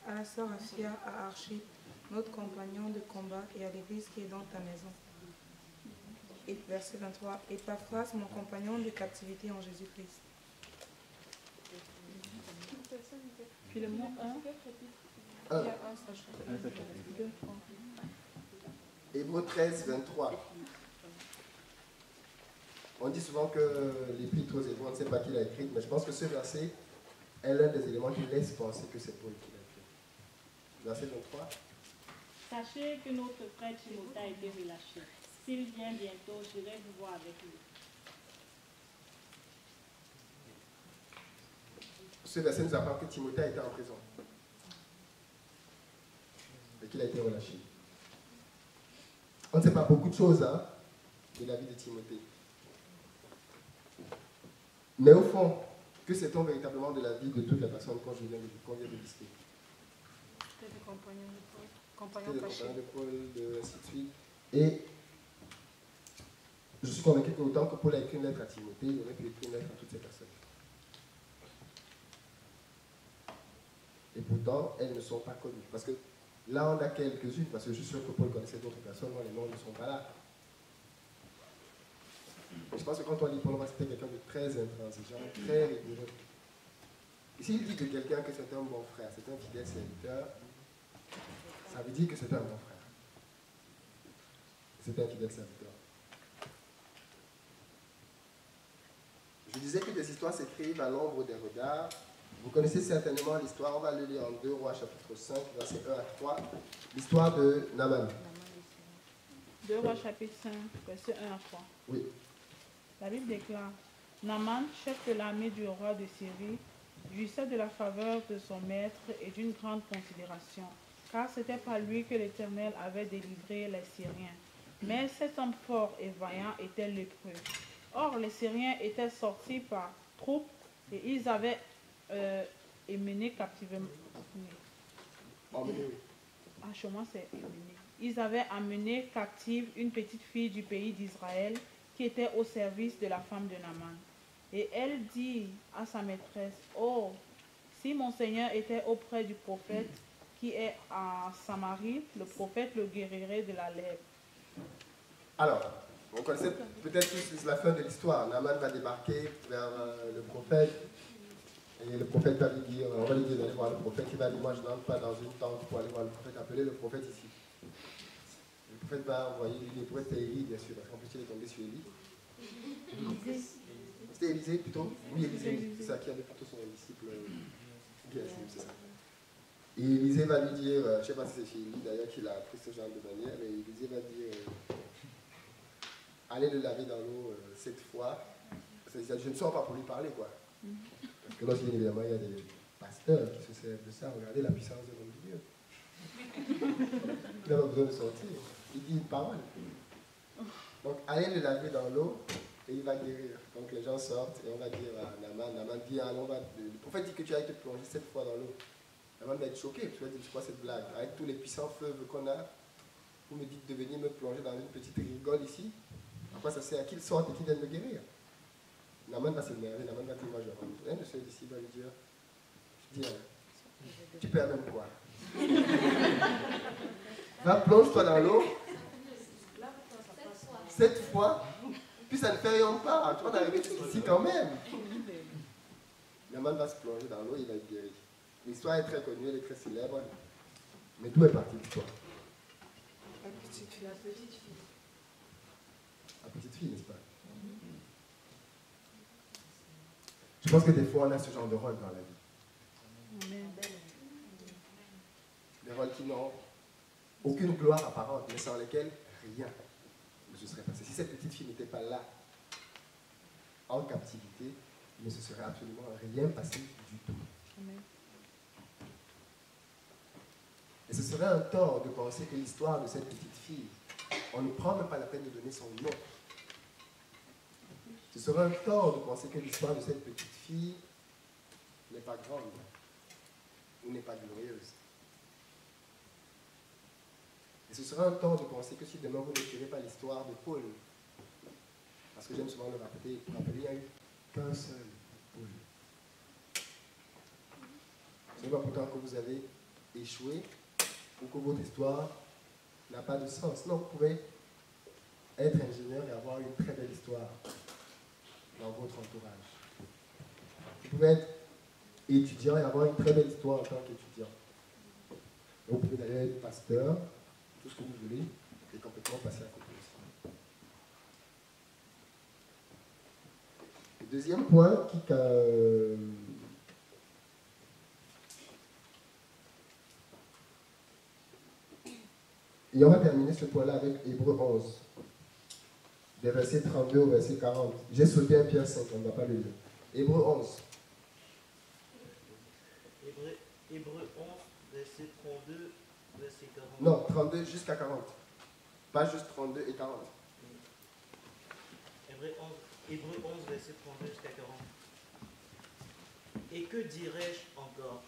à la sœur Aphia à Archie, notre compagnon de combat, et à l'église qui est dans ta maison. Et verset 23. Et Paphras, mon compagnon de captivité en Jésus-Christ. Philémon 1. Hébreux 13, 23. On dit souvent que l'épître aux Hébreux, on ne sait pas qui l'a écrit, mais je pense que ce verset est l'un des éléments qui laisse penser que c'est Paul qui l'a écrit. Verset 23. Sachez que notre frère Timothée a été relâché. S'il vient bientôt, j'irai vous voir avec lui. Ce verset nous apprend que Timothée était en prison et qu'il a été relâché. On ne sait pas beaucoup de choses hein, de la vie de Timothée. Mais au fond, que sait-on véritablement de la vie de toutes les personnes qu'on vient de lister? C'était des compagnons de Paul. Compagnons de Paul, ainsi de suite. Et je suis convaincu qu'autant que Paul a écrit une lettre à Timothée, il aurait pu écrire une lettre à toutes ces personnes. Et pourtant, elles ne sont pas connues. Parce que là, on a quelques-unes, parce que je suis sûr que Paul connaissait d'autres personnes, dont les noms ne sont pas là. Et je pense que quand on lit Paul, c'était quelqu'un de très intransigeant, très rigoureux. Et s'il dit de quelqu'un que c'est un bon frère, c'est un fidèle serviteur, ça veut dire que c'est un bon frère. C'est un fidèle serviteur. Je disais que des histoires s'écrivent à l'ombre des regards. Vous connaissez certainement l'histoire, on va le lire en 2 Rois chapitre 5, versets 1 à 3, l'histoire de Naaman. 2 Rois chapitre 5, versets 1 à 3. Oui. La Bible déclare, Naaman, chef de l'armée du roi de Syrie, jouissait de la faveur de son maître et d'une grande considération, car c'était par lui que l'Éternel avait délivré les Syriens. Mais cet homme fort et vaillant était lépreux. Or, les Syriens étaient sortis par troupes et ils avaient emmené captivement. Ils avaient amené captive une petite fille du pays d'Israël qui était au service de la femme de Naaman. Et elle dit à sa maîtresse, « Oh, si mon Seigneur était auprès du prophète qui est à Samarie, le prophète le guérirait de la lèpre. » Alors, on connaissait peut-être tous la fin de l'histoire. Naaman va débarquer vers le prophète. Et le prophète va lui dire, on va lui dire d'aller voir le prophète. Il va dire, moi je n'entre pas dans une tente pour aller voir le prophète. Appelez le prophète ici. Le prophète va envoyer le prophète, c'est Élie, bien sûr, parce qu'en plus il est tombé sur Élie. C'était Élisée plutôt? Oui, Élisée, c'est ça, qui avait plutôt son disciple. C'est ça. Et Élisée va lui dire, je ne sais pas si c'est chez Élie d'ailleurs qu'il a appris ce genre de manière, mais Élisée va dire, allez le laver dans l'eau 7 fois. Je ne sors pas pour lui parler, quoi. Parce que là, bien évidemment, il y a des pasteurs qui se servent de ça. Regardez la puissance de l'homme de Dieu. Il n'a pas besoin de sortir. Il dit une parole. Donc, allez le laver dans l'eau et il va guérir. Donc les gens sortent et on va dire à Naaman, viens, le prophète dit que tu as été plongé 7 fois dans l'eau. Naaman va être choqué, parce qu'il va dire, c'est quoi cette blague? Avec tous les puissants fleuves qu'on a, vous me dites de venir me plonger dans une petite rigole ici? À quoi ça sert? Qu'il sorte et qu'il vienne me guérir? Naaman va s'énerver, Naaman va dire, moi je rentre. Un de ceux d'ici va lui dire, je dis, tu perds même quoi? Va, plonge-toi dans l'eau 7 fois, puis ça ne fait rien pas. Tu vas arriver jusqu'ici quand même. Naaman va se plonger dans l'eau, il va être guéri. L'histoire est très connue, elle est très célèbre. Mais d'où est partie l'histoire? La petite fille. La petite fille. La petite fille, n'est-ce pas? Je pense que des fois, on a ce genre de rôle dans la vie. Des rôles qui n'ont aucune gloire apparente, mais sans lesquels rien ne se serait passé. Si cette petite fille n'était pas là, en captivité, il ne se serait absolument rien passé du tout. Et ce serait un tort de penser que l'histoire de cette petite fille, on ne prend même pas la peine de donner son nom. Ce serait un tort de penser que l'histoire de cette petite fille n'est pas grande ou n'est pas glorieuse. Et ce serait un tort de penser que si demain vous ne tirez pas l'histoire de Paul, parce que j'aime souvent le rappeler, il n'y a eu qu'un seul Paul. Ce n'est pas pourtant que vous avez échoué ou que votre histoire n'a pas de sens. Non, vous pouvez être ingénieur et avoir une très belle histoire dans votre entourage. Vous pouvez être étudiant et avoir une très belle histoire en tant qu'étudiant. Vous pouvez d'ailleurs être pasteur, tout ce que vous voulez, et complètement passer à côté aussi. Le deuxième point et on va terminer ce point-là avec Hébreux 11, des versets 32 au verset 40. J'ai sauté un Pierre 5, on ne va pas le lire. Hébreux 11. Hébreux 11, verset 32, verset 40. Non, 32 jusqu'à 40. Pas juste 32 et 40. Hébreux 11, verset 32 jusqu'à 40. Et que dirais-je encore?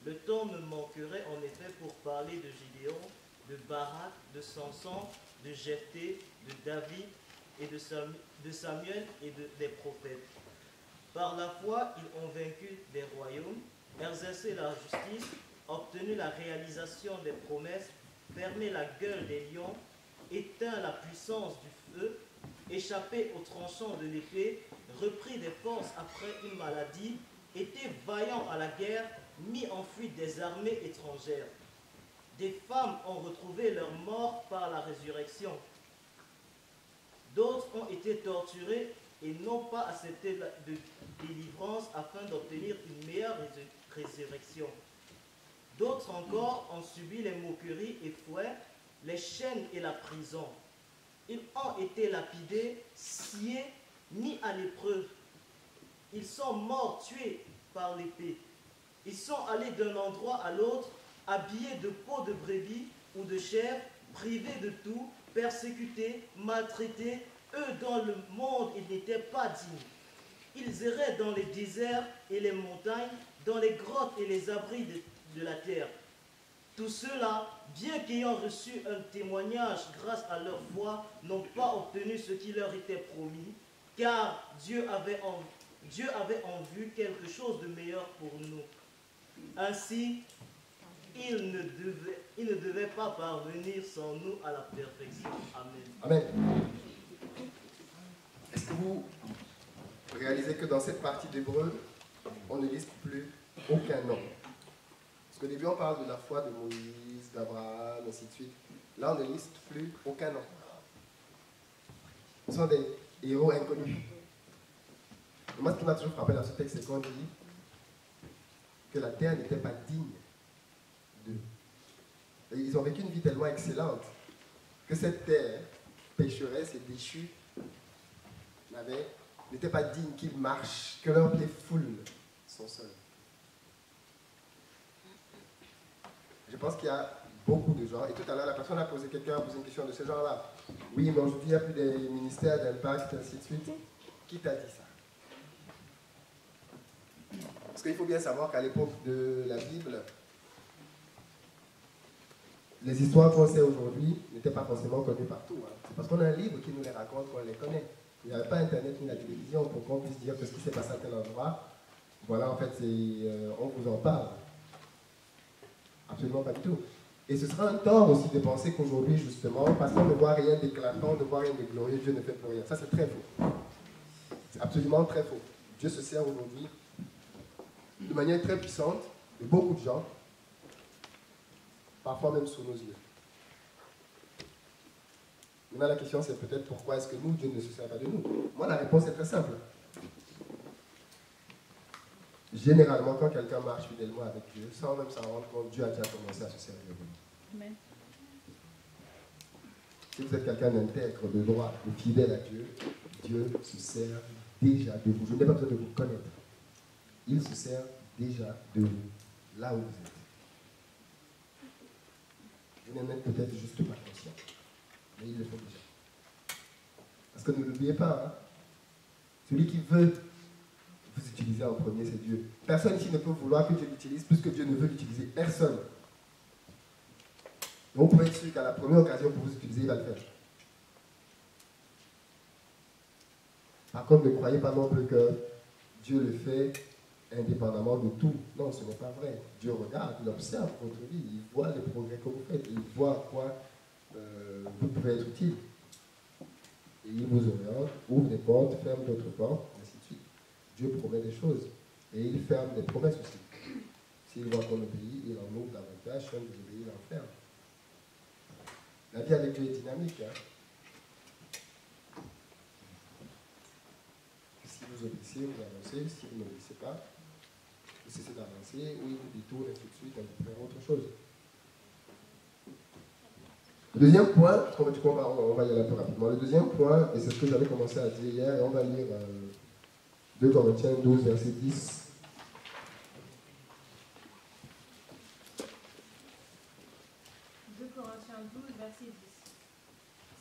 Le temps me manquerait en effet pour parler de Gédéon, de Barak, de Samson, de Jephthé, de David et de Samuel et des prophètes. Par la foi, ils ont vaincu des royaumes, exercé la justice, obtenu la réalisation des promesses, fermé la gueule des lions, éteint la puissance du feu, échappé aux tranchants de l'épée, repris des forces après une maladie, été vaillants à la guerre, mis en fuite des armées étrangères. Des femmes ont retrouvé leur mort par la résurrection. D'autres ont été torturés et n'ont pas accepté de délivrance afin d'obtenir une meilleure résurrection. D'autres encore ont subi les moqueries et fouets, les chaînes et la prison. Ils ont été lapidés, sciés, mis à l'épreuve. Ils sont morts, tués par l'épée. Ils sont allés d'un endroit à l'autre, habillés de peaux de brebis ou de chèvres, privés de tout, persécutés, maltraités. Eux, dans le monde, ils n'étaient pas dignes. Ils erraient dans les déserts et les montagnes, dans les grottes et les abris de la terre. Tous ceux-là, bien qu'ayant reçu un témoignage grâce à leur foi, n'ont pas obtenu ce qui leur était promis, car Dieu avait en vue quelque chose de meilleur pour nous. Ainsi, il ne devait pas parvenir sans nous à la perfection. Amen. Amen. Est-ce que vous réalisez que dans cette partie d'Hébreux, on ne liste plus aucun nom? Parce qu'au début, on parle de la foi de Moïse, d'Abraham, ainsi de suite. Là, on ne liste plus aucun nom. Ce sont des héros inconnus. Et moi, ce qui m'a toujours frappé dans ce texte, c'est qu'on dit que la terre n'était pas digne d'eux. Et ils ont vécu une vie tellement excellente que cette terre pécheresse et déchue n'était pas digne qu'ils marchent, que leurs pieds foulent son sol. Je pense qu'il y a beaucoup de gens. Et tout à l'heure, la personne a posé, quelqu'un a posé une question de ce genre-là. Oui, mais aujourd'hui, il n'y a plus des ministères d'impact, ainsi de suite. Qui t'a dit ça? Parce qu'il faut bien savoir qu'à l'époque de la Bible, les histoires qu'on sait aujourd'hui n'étaient pas forcément connues partout. Hein. C'est parce qu'on a un livre qui nous les raconte qu'on les connaît. Il n'y avait pas Internet ni la télévision pour qu'on puisse dire que ce qui s'est passé à tel endroit, voilà, en fait, on vous en parle. Absolument pas du tout. Et ce sera un tort aussi de penser qu'aujourd'hui, justement, parce qu'on ne voit rien d'éclatant, ne voit rien de glorieux, Dieu ne fait plus rien. Ça, c'est très faux. C'est absolument très faux. Dieu se sert aujourd'hui de manière très puissante de beaucoup de gens, parfois même sous nos yeux. Maintenant, la question, c'est peut-être pourquoi est-ce que nous, Dieu ne se sert pas de nous? Moi, la réponse est très simple. Généralement, quand quelqu'un marche fidèlement avec Dieu, sans même s'en rendre compte, Dieu a déjà commencé à se servir de nous. Amen. Si vous êtes quelqu'un d'intègre, de droit, de fidèle à Dieu, Dieu se sert déjà de vous. Je n'ai pas besoin de vous connaître. Il se sert déjà de vous, là où vous êtes. Vous n'en êtes peut-être juste pas conscient, mais il le fait déjà. Parce que ne l'oubliez pas, hein, celui qui veut vous utiliser en premier, c'est Dieu. Personne ici ne peut vouloir que Dieu l'utilise plus que Dieu ne veut l'utiliser. Personne. Donc vous pouvez être sûr qu'à la première occasion pour vous utiliser, il va le faire. Par contre, ne croyez pas non plus que Dieu le fait indépendamment de tout. Non, ce n'est pas vrai. Dieu regarde, il observe votre vie, il voit les progrès que vous faites, il voit à quoi vous pouvez être utile. Et il vous oriente, ouvre des portes, ferme d'autres portes, ainsi de suite. Dieu promet des choses et il ferme des promesses aussi. S'il voit qu'on obéit, il en ouvre davantage, si on désobéit, il en ferme. La vie avec Dieu est dynamique. Hein. Si vous obéissez, vous avancez. Si vous n'obéissez pas, vous cessez d'avancer, ou il vous détourne, et tout de suite, on va faire autre chose. Le deuxième point, on va y aller un peu rapidement. Le deuxième point, et c'est ce que j'avais commencé à dire hier, et on va lire 2 Corinthiens 12, verset 10.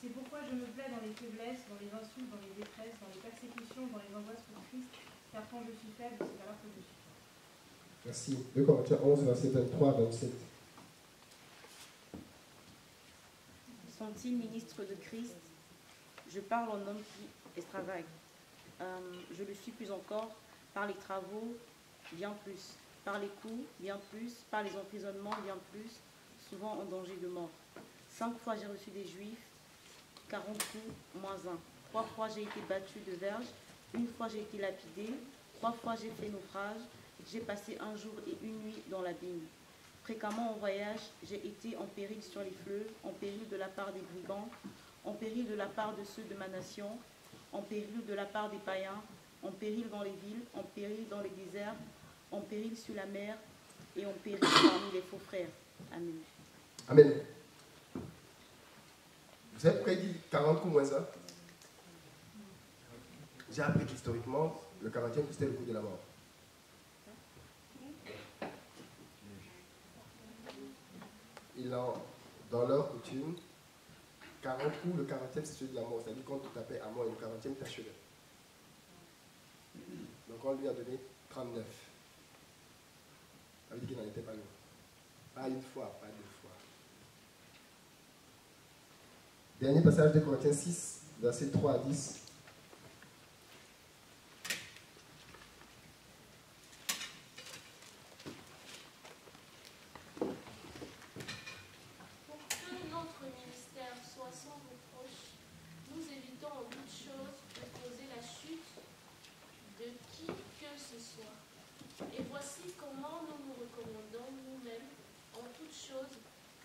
C'est pourquoi je me plais dans les faiblesses, dans les insultes, dans les détresses, dans les persécutions, dans les angoisses pour Christ, car quand je suis faible, c'est alors que je suis fort. Merci. 2 Corinthiens 11, verset 23 à 27. Sont-ils ministres de Christ? Je parle en homme qui extravague. Je le suis plus encore par les travaux, bien plus, par les coups, bien plus, par les emprisonnements, bien plus, souvent en danger de mort. 5 fois j'ai reçu des Juifs, 40 coups, moins 1. 3 fois j'ai été battu de verge, 1 fois j'ai été lapidé, 3 fois j'ai fait naufrage, j'ai passé 1 jour et 1 nuit dans l'abîme. Fréquemment en voyage, j'ai été en péril sur les fleuves, en péril de la part des brigands, en péril de la part de ceux de ma nation, en péril de la part des païens, en péril dans les villes, en péril dans les déserts, en péril sur la mer et en péril parmi les faux frères. Amen. Amen. Vous savez pourquoi il dit 40 coups moins ça? J'ai appris qu'historiquement, le 40e c'était le coup de la mort. Dans leur coutume, 40 coups, le 40e c'est celui de la mort. C'est-à-dire qu'on te tapait à mort et le 40e t'achevait. Donc on lui a donné 39. Ça veut dire qu'il n'en était pas loin. Pas une fois, pas 2 fois. Dernier passage de Corinthiens 6, versets 3 à 10.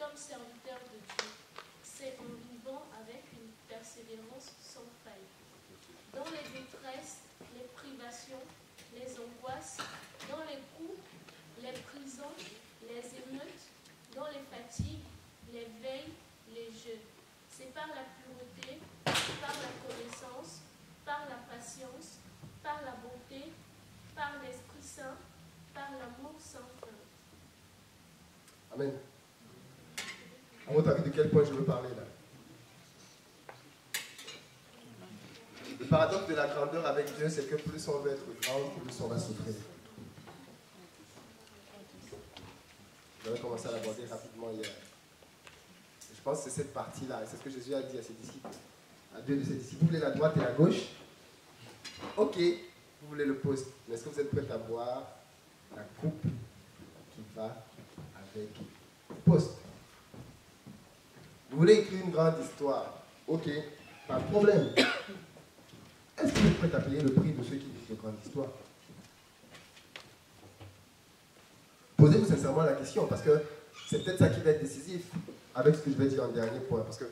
comme serviteurs de Dieu. C'est en vivant avec une persévérance sans faille. Dans les détresses, les privations, les angoisses, dans les coups, les prisons, les émeutes, dans les fatigues, les veilles, les jeûnes. C'est par la pureté, par la connaissance, par la patience, par la bonté, par l'Esprit Saint, par l'amour sans fin. Amen. À votre avis, de quel point je veux parler là? Le paradoxe de la grandeur avec Dieu, c'est que plus on veut être grand, plus on va souffrir. J'avais commencé à l'aborder rapidement hier. Je pense que c'est cette partie-là, c'est ce que Jésus a dit à ses disciples, à deux de ses disciples. Vous voulez la droite et la gauche? Ok, vous voulez le poste, mais est-ce que vous êtes prêts à boire la coupe qui va avec le poste? Vous voulez écrire une grande histoire? Ok, pas de problème. Est-ce que vous êtes prêts à payer le prix de ceux qui écrivent de grandes histoires? Posez-vous sincèrement la question, parce que c'est peut-être ça qui va être décisif avec ce que je vais dire en dernier point, parce que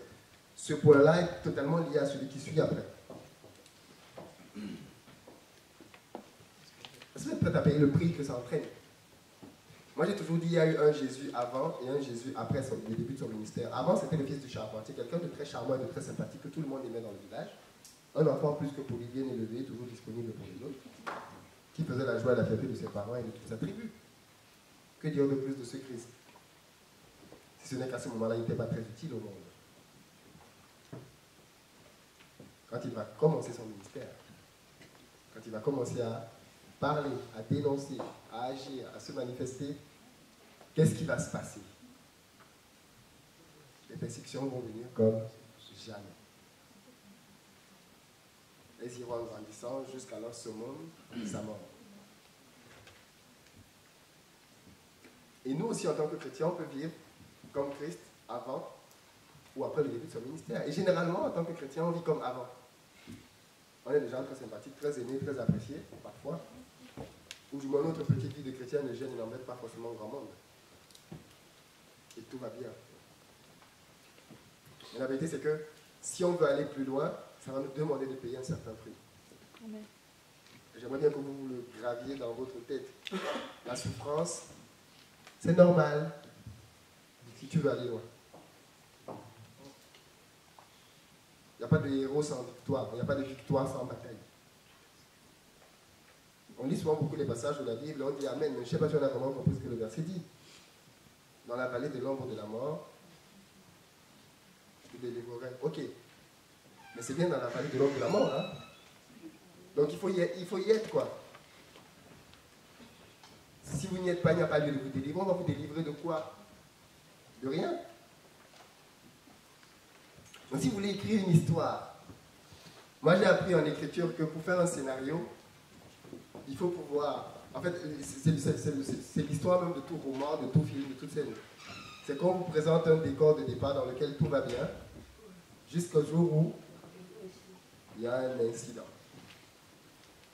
ce point-là est totalement lié à celui qui suit après. Est-ce que vous êtes prêts à payer le prix que ça entraîne? Moi, j'ai toujours dit qu'il y a eu un Jésus avant et un Jésus après le début de son ministère. Avant, c'était le fils du charpentier, quelqu'un de très charmant et de très sympathique que tout le monde aimait dans le village. Un enfant plus que poli, bien élevé, toujours disponible pour les autres, qui faisait la joie et la fierté de ses parents et de toute sa tribu. Que dire de plus de ce Christ? Si ce n'est qu'à ce moment-là, il n'était pas très utile au monde. Quand il va commencer son ministère, quand il va commencer à parler, à dénoncer, à agir, à se manifester, qu'est-ce qui va se passer? Les persécutions vont venir comme jamais. Elles iront en grandissant jusqu'à leur summum, sa mort. Et nous aussi, en tant que chrétiens, on peut vivre comme Christ avant ou après le début de son ministère. Et généralement, en tant que chrétien, on vit comme avant. On est des gens très sympathiques, très aimés, très appréciés, parfois. Ou du moins, notre petite vie de chrétien ne gêne et n'embête pas forcément grand monde. Et tout va bien. Mais la vérité, c'est que si on veut aller plus loin, ça va nous demander de payer un certain prix. Amen. J'aimerais bien que vous le graviez dans votre tête. La souffrance, c'est normal si tu veux aller loin. Il n'y a pas de héros sans victoire, il n'y a pas de victoire sans bataille. On lit souvent beaucoup les passages de la Bible, on dit Amen, mais je ne sais pas si on a vraiment compris ce que le verset dit. Dans la vallée de l'ombre de la mort, je te délivrerai. Ok, mais c'est bien dans la vallée de l'ombre de la mort, hein? Donc il faut y être, quoi. Si vous n'y êtes pas, il n'y a pas lieu de vous délivrer. On va vous délivrer de quoi? De rien. Donc si vous voulez écrire une histoire, moi j'ai appris en écriture que pour faire un scénario, il faut pouvoir... En fait, c'est l'histoire même de tout roman, de tout film, de toute scène. C'est qu'on vous présente un décor de départ dans lequel tout va bien, jusqu'au jour où il y a un incident.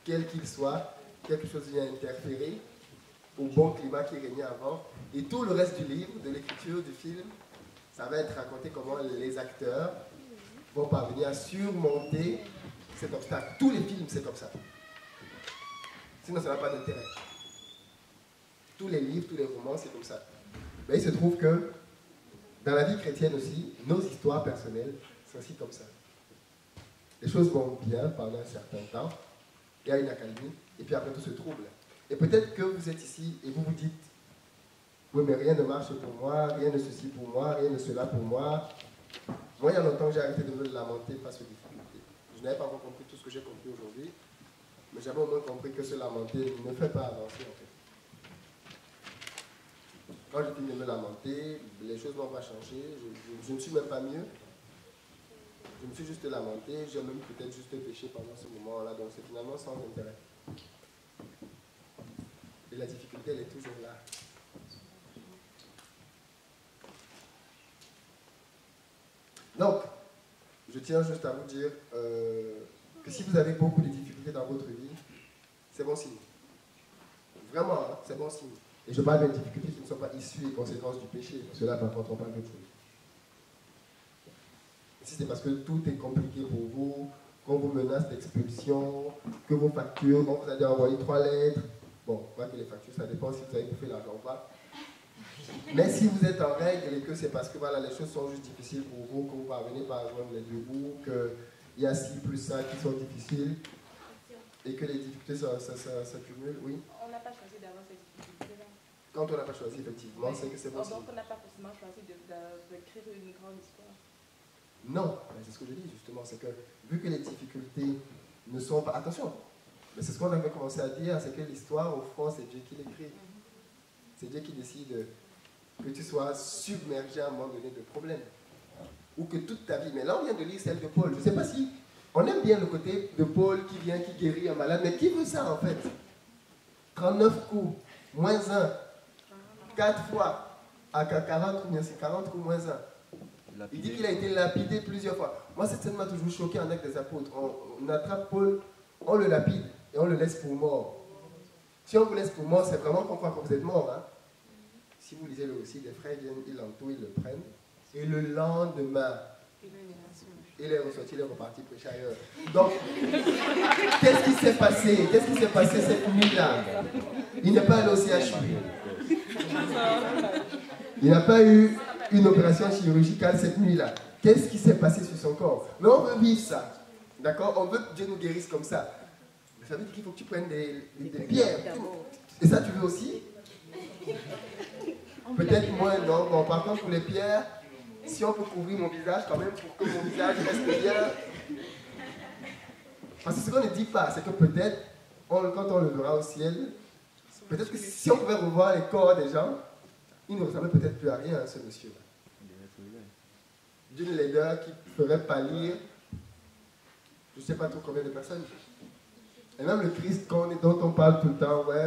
Quel qu'il soit, quelque chose vient interférer au bon climat qui régnait avant. Et tout le reste du livre, de l'écriture, du film, ça va être raconté comment les acteurs vont parvenir à surmonter cet obstacle. Tous les films, c'est comme ça. Sinon, ça n'a pas d'intérêt. Tous les livres, tous les romans, c'est comme ça. Mais il se trouve que dans la vie chrétienne aussi, nos histoires personnelles sont aussi comme ça. Les choses vont bien pendant un certain temps, il y a une accalmie, et puis après tout se trouble. Et peut-être que vous êtes ici et vous vous dites, oui, mais rien ne marche pour moi, rien de ceci pour moi, rien de cela pour moi. Moi, il y a longtemps que j'ai arrêté de me lamenter face aux difficultés. Je n'avais pas encore compris tout ce que j'ai compris aujourd'hui, mais j'avais au moins compris que se lamenter ne fait pas avancer, en fait. Quand je finis de me lamenter, les choses n'ont pas changé, je ne suis même pas mieux. Je me suis juste lamenté, j'ai même peut-être juste péché pendant ce moment-là, donc c'est finalement sans intérêt. Et la difficulté, elle est toujours là. Donc, je tiens juste à vous dire que si vous avez beaucoup de difficultés dans votre vie, c'est bon signe. Vraiment, hein, c'est bon signe. Et je parle des difficultés qui ne sont pas issues et conséquences du péché, parce que là, par contre, on parle d'autre chose. Si c'est parce que tout est compliqué pour vous, qu'on vous menace d'expulsion, que vos factures, on vous a déjà envoyé 3 lettres, bon, pas que les factures, ça dépend si vous avez bouffé l'argent ou pas. Mais si vous êtes en règle et que c'est parce que voilà, les choses sont juste difficiles pour vous, que vous parvenez pas à joindre les deux bouts, qu'il y a ci plus ça qui sont difficiles, et que les difficultés s'accumulent, oui. On n'a pas choisi d'avoir ces difficultés-là. Quand on n'a pas choisi, effectivement, c'est que c'est possible. Donc on n'a pas forcément choisi d'écrire une grande histoire. Non, c'est ce que je dis justement, c'est que vu que les difficultés ne sont pas... Attention, mais c'est ce qu'on avait commencé à dire, c'est que l'histoire, au fond, c'est Dieu qui l'écrit. C'est Dieu qui décide que tu sois submergé à un moment donné de problèmes. Ou que toute ta vie... Mais là, on vient de lire celle de Paul. Je ne sais pas si... On aime bien le côté de Paul qui vient, qui guérit un malade, mais qui veut ça en fait? 39 coups, moins 1, 4 fois, à 40 coups, c'est 40 coups, moins 1. Il dit qu'il a été lapidé plusieurs fois. Moi, cette scène m'a toujours choqué en Actes des Apôtres. On attrape Paul, on le lapide et on le laisse pour mort. Si on vous laisse pour mort, c'est vraiment qu'on croit que vous êtes mort. Hein? Si vous lisez le aussi, les frères viennent, ils l'entourent, ils le prennent. Et le lendemain, il est ressorti, il est reparti prêcher ailleurs. Donc, qu'est-ce qui s'est passé? Qu'est-ce qui s'est passé cette nuit-là? Il n'est pas allé au CHU. Il n'a pas eu une opération chirurgicale cette nuit-là. Qu'est-ce qui s'est passé sur son corps? Mais on veut vivre ça. D'accord? On veut que Dieu nous guérisse comme ça. Mais ça veut dire qu'il faut que tu prennes des pierres. Et ça, tu veux aussi? Peut-être moins, non. Bon, par contre, pour les pierres, si on peut couvrir mon visage quand même pour que mon visage reste bien. Parce que ce qu'on ne dit pas, c'est que peut-être, quand on le verra au ciel, peut-être que si on pouvait revoir les corps des gens, il ne ressemblait peut-être plus à rien, ce monsieur-là. D'une laideur qui ferait pâlir, je ne sais pas trop combien de personnes. Et même le Christ dont on parle tout le temps, ouais.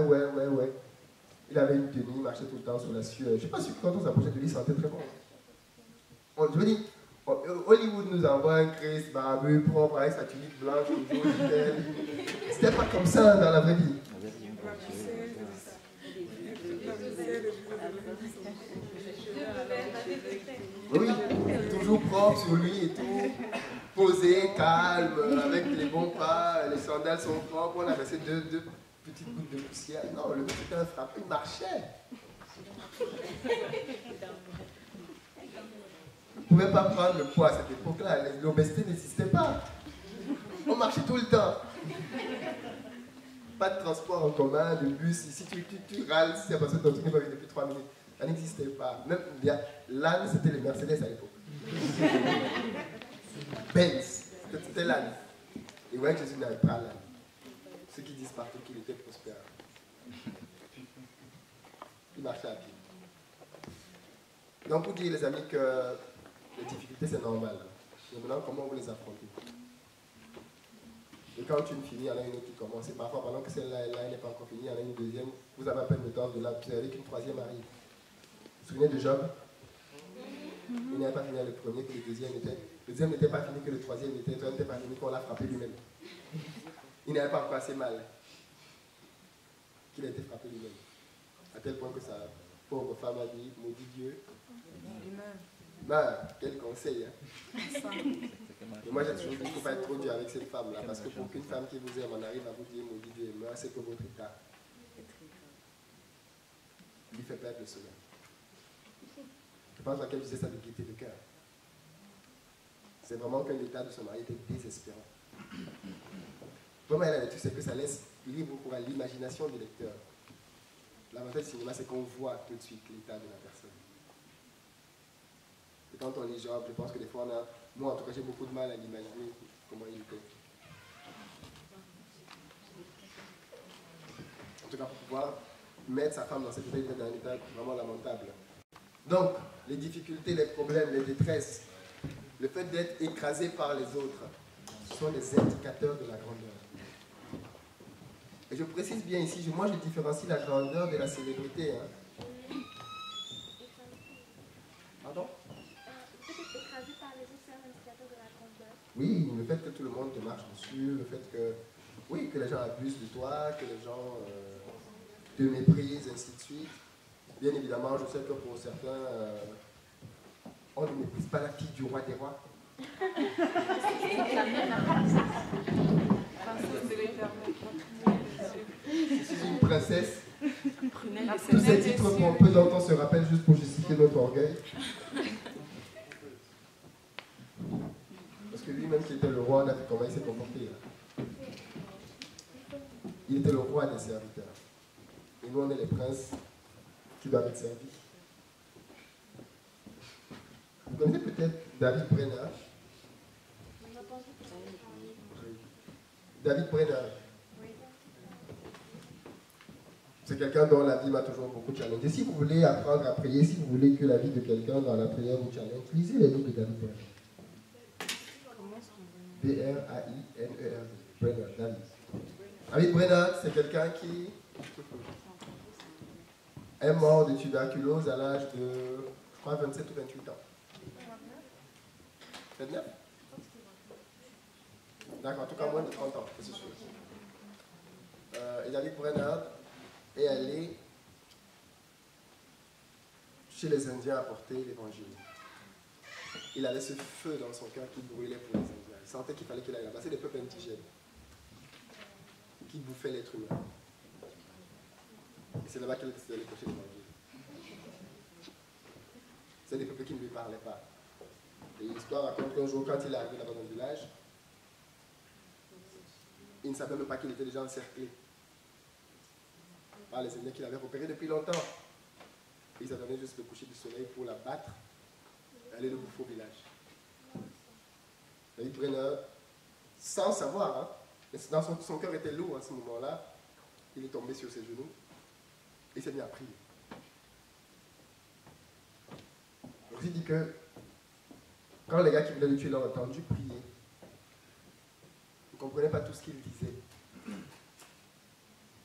Il avait une tenue, il marchait tout le temps sur la sueur. Je ne suis pas sûr que quand on s'approchait de lui, il sentait très bon. Je veux dire, Hollywood nous envoie un Christ barbu, propre, avec sa tunique blanche, toujours nickel. C'était pas comme ça dans la vraie vie. Oui, toujours propre sur lui et tout, posé, calme, avec les bons pas, les sandales sont propres, on a versé deux petites gouttes de poussière. Non, le monsieur était un frappé, il marchait. On ne pouvait pas prendre le poids à cette époque-là, l'obésité n'existait pas. On marchait tout le temps. Pas de transport en commun, de bus, si tu râles, si c'est parce que ton truc va venir depuis 3 minutes. Ça n'existait pas. Même l'âne, c'était les Mercedes à l'époque. Benz, c'était l'âne. Et ouais, Jésus n'avait pas l'âne. Ceux qui disent partout qu'il était prospère. Il marchait à pied. Donc, pour dire, les amis, que les difficultés, c'est normal. Maintenant, comment vous les affrontez? Et quand une finit, il y en a une autre qui commence. Et parfois, pendant que celle-là n'est pas encore finie, il y en a une deuxième. Vous avez à peine le temps de la observer qu'une troisième arrive. Vous vous souvenez de Job? Il n'avait pas fini le premier, que le deuxième était. Le deuxième n'était pas fini, que le troisième était. Le troisième n'était pas fini, qu'on l'a frappé lui-même. Il n'avait pas encore assez mal qu'il a été frappé lui-même. À tel point que sa pauvre femme a dit, maudit Dieu. Ben, quel conseil, hein? Et moi j'ai toujours dit qu'il ne faut pas être trop dur avec cette femme-là, parce que pour qu'une femme qui vous aime en arrive à vous dire maudit Dieu et meurt, c'est que votre état lui fait perdre le sommeil. Je pense à quel disait ça de gaieté de cœur. C'est vraiment que l'état de son mari était désespérant. Vraiment, la lecture, c'est que ça laisse libre pour l'imagination du lecteur. L'avantage du cinéma, c'est qu'on voit tout de suite l'état de la personne. Et quand on lit Job, je pense que des fois, moi en tout cas, j'ai beaucoup de mal à l'imaginer comment il était. En tout cas, pour pouvoir mettre sa femme dans cet état, dans un état vraiment lamentable. Donc, les difficultés, les problèmes, les détresses, le fait d'être écrasé par les autres, ce sont des indicateurs de la grandeur. Et je précise bien ici, moi je différencie la grandeur de la célébrité. Hein. Pardon? Oui, le fait que tout le monde te marche dessus, le fait que, oui, que les gens abusent de toi, que les gens te méprisent, ainsi de suite. Bien évidemment, je sais que pour certains, on ne méprise pas la fille du roi des rois. Je suis une princesse. Tous ces titres pompeux dont on se rappelle juste pour justifier notre orgueil. Parce que lui-même qui était le roi, on a vu comment il s'est comporté. Il était le roi des serviteurs. Et nous, on est les princes qui doivent être servis. Vous connaissez peut-être David Brenner. David Brenner. C'est quelqu'un dont la vie m'a toujours beaucoup challengé. Si vous voulez apprendre à prier, si vous voulez que la vie de quelqu'un dans la prière vous challenge, lisez les livres de David Brenner. B-R-A-I-N-E-R. Brenner, David. David Brenner, c'est quelqu'un qui est mort de tuberculose à l'âge de, je crois, 27 ou 28 ans. 29 ? D'accord, en tout cas moins de 30 ans, c'est sûr. Et David Brenner est allé chez les Indiens apporter l'évangile. Il avait ce feu dans son cœur qui brûlait pour les Indiens. Il sentait qu'il fallait qu'il aille là-bas. C'est des peuples indigènes qui bouffaient l'être humain. Et c'est là-bas qu'il a décidé d'aller prêcher l'évangile. C'est des peuples qui ne lui parlaient pas. Et l'histoire raconte qu'un jour, quand il est arrivé là-bas dans le village, il ne savait même pas qu'il était déjà encerclé par les Indiens qu'il avait repérés depuis longtemps. Et ils attendaient juste le coucher du soleil pour la battre et aller le bouffer au village. David Brenner, sans savoir, hein, mais son cœur était lourd à ce moment-là, il est tombé sur ses genoux et s'est mis à prier. Donc il dit que quand les gars qui voulaient le tuer l'ont entendu prier, ils ne comprenaient pas tout ce qu'il disait.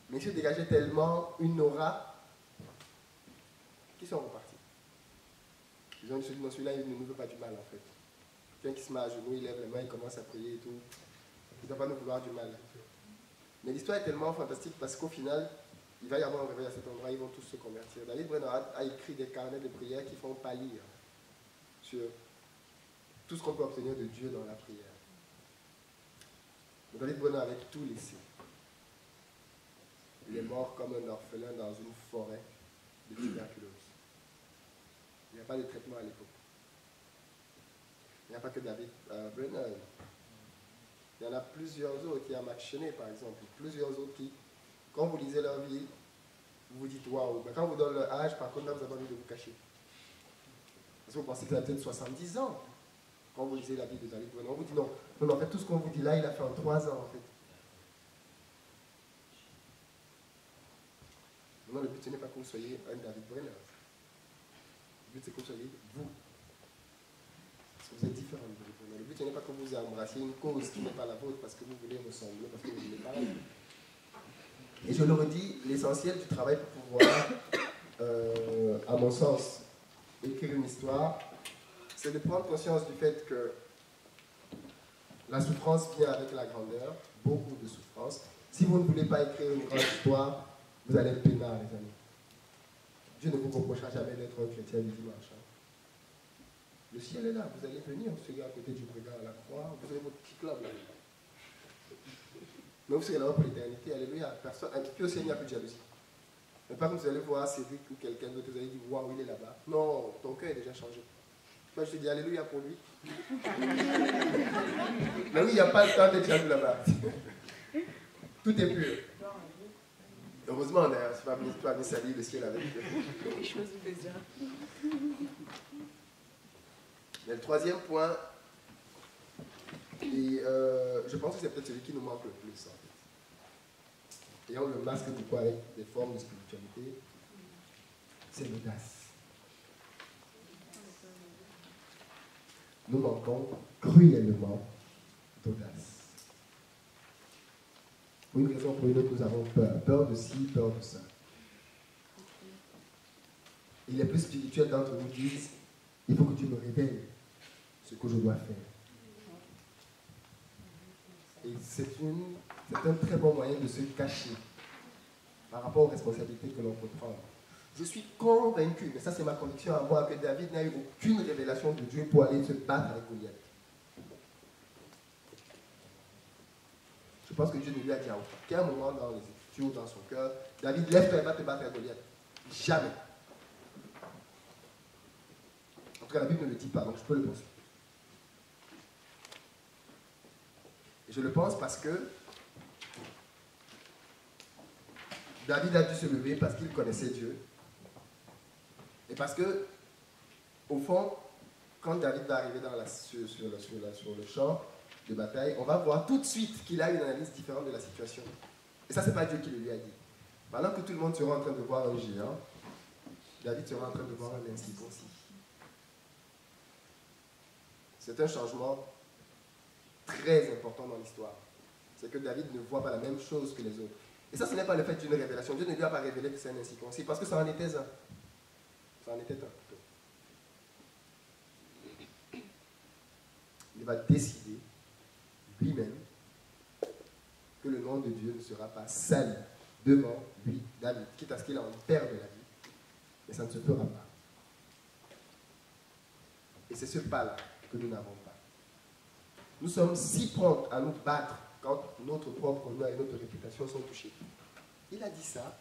Mais il se dégageait tellement une aura qu'ils sont repartis. Ils ont dit, non, celui-là, il ne nous veut pas du mal en fait. Quelqu'un qui se met à genoux, il lève les mains, il commence à prier et tout. Il ne doit pas nous vouloir du mal. Mais l'histoire est tellement fantastique parce qu'au final, il va y avoir un réveil à cet endroit, ils vont tous se convertir. David Brenner a écrit des carnets de prière qui font pâlir sur tout ce qu'on peut obtenir de Dieu dans la prière. David Brenner avait tout laissé. Il est mort comme un orphelin dans une forêt de tuberculose. Il n'y a pas de traitement à l'époque. Il n'y a pas que David Brenner. Il y en a plusieurs autres. Il y a Max Cheney, par exemple. Plusieurs autres qui, quand vous lisez leur vie, vous vous dites waouh. Mais quand vous donnez leur âge, par contre, là, vous avez envie de vous cacher. Parce que vous pensez qu'il a peut-être 70 ans. Quand vous lisez la vie de David Brenner, on vous dit non. Non, en fait, tout ce qu'on vous dit là, il a fait en 3 ans, en fait. Non, le but, ce n'est pas que vous soyez un David Brenner. Le but, c'est que vous soyez vous. Parce que vous êtes différent de David Brenner. Le but, ce n'est pas que vous embrassiez une cause qui n'est pas la vôtre parce que vous voulez ressembler, parce que vous voulez pareil. Et je le redis, l'essentiel du travail pour pouvoir, à mon sens, écrire une histoire, c'est de prendre conscience du fait que la souffrance vient avec la grandeur, beaucoup de souffrance. Si vous ne voulez pas écrire une grande histoire, vous allez être peinard, les amis. Dieu ne vous reprochera jamais d'être un chrétien du dimanche. Hein. Le ciel est là, vous allez venir, vous serez à côté du brigand à la croix, vous avez votre petit club là. Mais vous serez là-bas pour l'éternité, alléluia. Personne, puis aussi, il n'y a plus de jalousie. Mais par contre, vous allez voir Cédric ou quelqu'un d'autre, vous allez dire, waouh, il est là-bas. Non, ton cœur est déjà changé. Moi, je te dis alléluia pour lui. Mais oui, il n'y a pas le temps d'être jaloux là-bas. Tout est pur. Heureusement, c'est pas venu salir le ciel avec les choses déjà. Mais le troisième point, et je pense que c'est peut-être celui qui nous manque le plus en fait. Ayant le masque du quoi avec des formes de spiritualité, c'est l'audace. Nous manquons cruellement d'audace. Pour une raison ou pour une autre, nous avons peur. Peur de ci, peur de ça. Et les plus spirituels d'entre nous disent, il faut que tu me révèles ce que je dois faire. Et c'est un très bon moyen de se cacher par rapport aux responsabilités que l'on peut prendre. Je suis convaincu, mais ça c'est ma conviction à moi, que David n'a eu aucune révélation de Dieu pour aller se battre avec Goliath. Je pense que Dieu ne lui a dit à aucun moment dans les Écritures, dans son cœur, David, lève-toi et va te battre avec Goliath. Jamais. En tout cas, la Bible ne le dit pas, donc je peux le penser. Et je le pense parce que David a dû se lever parce qu'il connaissait Dieu. Et parce que, au fond, quand David va arriver sur le champ de bataille, on va voir tout de suite qu'il a une analyse différente de la situation. Et ça, ce n'est pas Dieu qui le lui a dit. Pendant que tout le monde sera en train de voir un géant, David sera en train de voir un incirconcis. C'est un changement très important dans l'histoire. C'est que David ne voit pas la même chose que les autres. Et ça, ce n'est pas le fait d'une révélation. Dieu ne lui a pas révélé que c'est un incirconcis, parce que ça en était un. Ça en était un. Il va décider lui-même que le nom de Dieu ne sera pas sali devant lui, David, quitte à ce qu'il en perde la vie. Mais ça ne se fera pas. Et c'est ce pas-là que nous n'avons pas. Nous sommes si prompts à nous battre quand notre propre honneur et notre réputation sont touchés. Il a dit ça